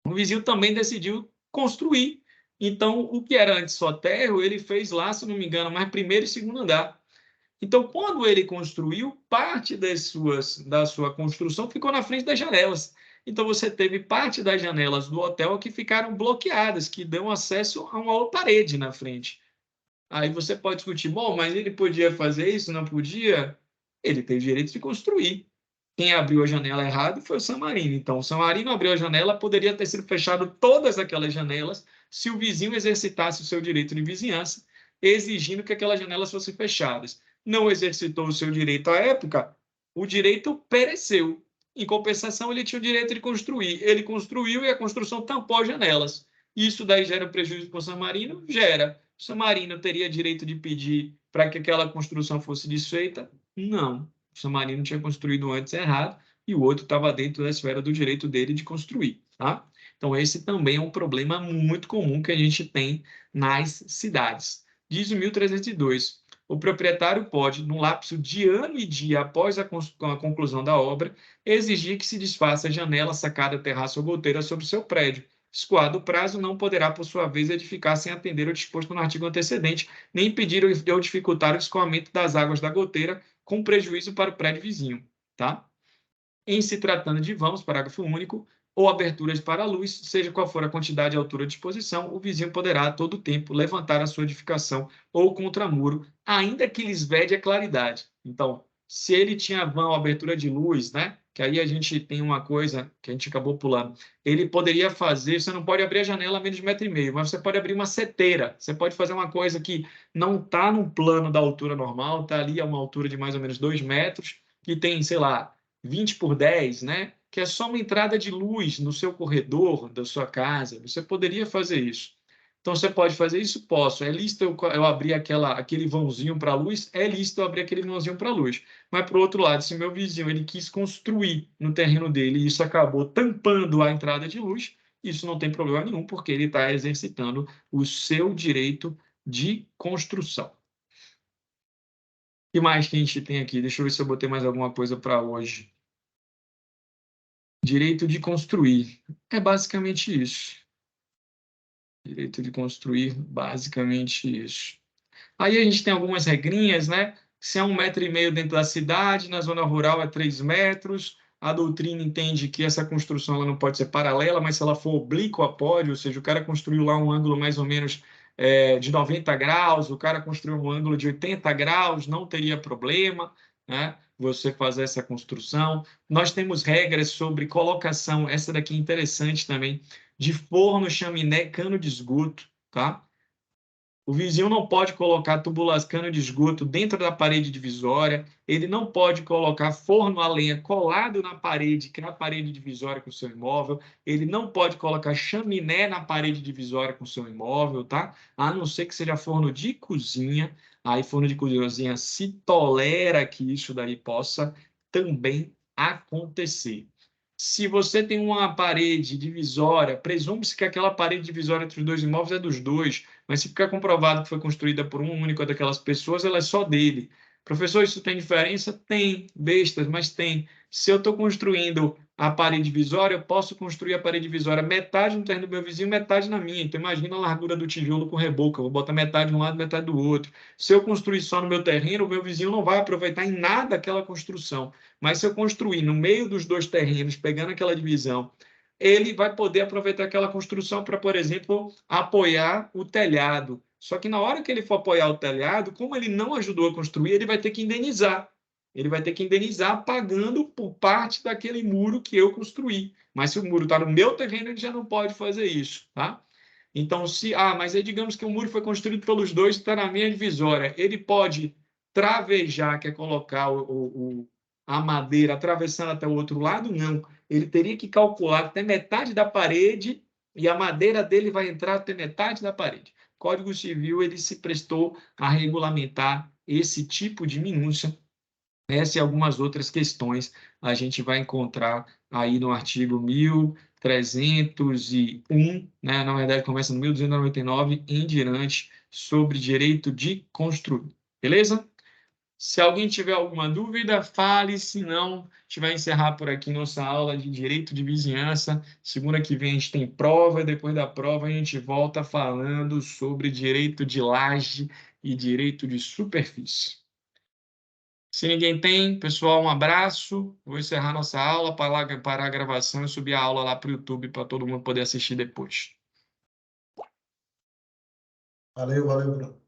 O vizinho também decidiu construir. Então, o que era antes só térreo, ele fez lá, se não me engano, mais primeiro e segundo andar. Então, quando ele construiu, parte da sua construção ficou na frente das janelas. Então, você teve parte das janelas do hotel que ficaram bloqueadas, que dão acesso a uma parede na frente. Aí você pode discutir, bom, mas ele podia fazer isso, não podia? Ele tem o direito de construir. Quem abriu a janela errado foi o San Marino. Então, o San Marino abriu a janela, poderia ter sido fechado todas aquelas janelas se o vizinho exercitasse o seu direito de vizinhança, exigindo que aquelas janelas fossem fechadas. Não exercitou o seu direito à época, o direito pereceu. Em compensação, ele tinha o direito de construir. Ele construiu e a construção tampou as janelas. Isso daí gera prejuízo para o San Marino? Gera. O San Marino teria direito de pedir para que aquela construção fosse desfeita? Não. O San Marino tinha construído antes errado e o outro estava dentro da esfera do direito dele de construir. Tá? Então, esse também é um problema muito comum que a gente tem nas cidades. Diz o 1302. o proprietário pode, no lapso de ano e dia após a conclusão da obra, exigir que se desfaça a janela, sacada, terraço ou goteira sobre o seu prédio. Escoado o prazo, não poderá, por sua vez, edificar sem atender o disposto no artigo antecedente, nem impedir ou dificultar o escoamento das águas da goteira, com prejuízo para o prédio vizinho. Tá? Em se tratando de vãos, parágrafo único, ou aberturas para a luz, seja qual for a quantidade e altura de exposição, o vizinho poderá, a todo tempo, levantar a sua edificação ou contramuro, ainda que lhes vede a claridade. Então, se ele tinha vão, abertura de luz, né? Que aí a gente tem uma coisa que a gente acabou pulando. Ele poderia fazer, você não pode abrir a janela a menos de 1,5 metro, mas você pode abrir uma seteira. Você pode fazer uma coisa que não está no plano da altura normal, está ali a uma altura de mais ou menos 2 metros, que tem, sei lá, 20 por 10, né? Que é só uma entrada de luz no seu corredor da sua casa. Você poderia fazer isso. Então, você pode fazer isso? Posso. É lícito eu abrir aquele vãozinho para a luz? É lícito eu abrir aquele vãozinho para a luz. Mas, por outro lado, se meu vizinho ele quis construir no terreno dele e isso acabou tampando a entrada de luz, isso não tem problema nenhum, porque ele está exercitando o seu direito de construção. O que mais que a gente tem aqui? Deixa eu ver se eu botei mais alguma coisa para hoje. Direito de construir. É basicamente isso. Direito de construir, basicamente isso. Aí a gente tem algumas regrinhas, né? Se é 1,5 metro dentro da cidade, na zona rural é 3 metros. A doutrina entende que essa construção ela não pode ser paralela, mas se ela for oblíqua, pode. Ou seja, o cara construiu lá um ângulo mais ou menos de 90 graus, o cara construiu um ângulo de 80 graus, não teria problema, né? Você fazer essa construção. Nós temos regras sobre colocação, essa daqui é interessante também, de forno, chaminé, cano de esgoto, tá? O vizinho não pode colocar cano de esgoto dentro da parede divisória, ele não pode colocar forno a lenha colado na parede, que é a parede divisória com o seu imóvel, ele não pode colocar chaminé na parede divisória com o seu imóvel, tá? A não ser que seja forno de cozinha, aí forno de cozinha se tolera que isso daí possa também acontecer. Se você tem uma parede divisória, presume-se que aquela parede divisória entre os dois imóveis é dos dois, mas se ficar comprovado que foi construída por um único daquelas pessoas, ela é só dele. Professor, isso tem diferença? Tem, bestas, mas tem. Se eu estou construindo a parede divisória, eu posso construir a parede divisória metade no terreno do meu vizinho, metade na minha. Então, imagina a largura do tijolo com reboco. Eu vou botar metade de um lado, metade do outro. Se eu construir só no meu terreno, o meu vizinho não vai aproveitar em nada aquela construção. Mas se eu construir no meio dos dois terrenos, pegando aquela divisão, ele vai poder aproveitar aquela construção para, por exemplo, apoiar o telhado. Só que na hora que ele for apoiar o telhado, como ele não ajudou a construir, ele vai ter que indenizar. Ele vai ter que indenizar pagando por parte daquele muro que eu construí. Mas se o muro está no meu terreno, ele já não pode fazer isso, tá? Então, mas aí digamos que o muro foi construído pelos dois, está na minha divisória. Ele pode travejar, que é colocar a madeira atravessando até o outro lado? Não. Ele teria que calcular até metade da parede e a madeira dele vai entrar até metade da parede. O Código Civil ele se prestou a regulamentar esse tipo de minúcia. Essa e algumas outras questões a gente vai encontrar aí no artigo 1301, né? Na verdade começa no 1299 em diante, sobre direito de construir. Beleza? Se alguém tiver alguma dúvida, fale, se não, a gente vai encerrar por aqui nossa aula de direito de vizinhança. Segunda que vem a gente tem prova, e depois da prova a gente volta falando sobre direito de laje e direito de superfície. Se ninguém tem, pessoal, um abraço. Vou encerrar nossa aula, parar a gravação e subir a aula lá para o YouTube para todo mundo poder assistir depois. Valeu, Bruno.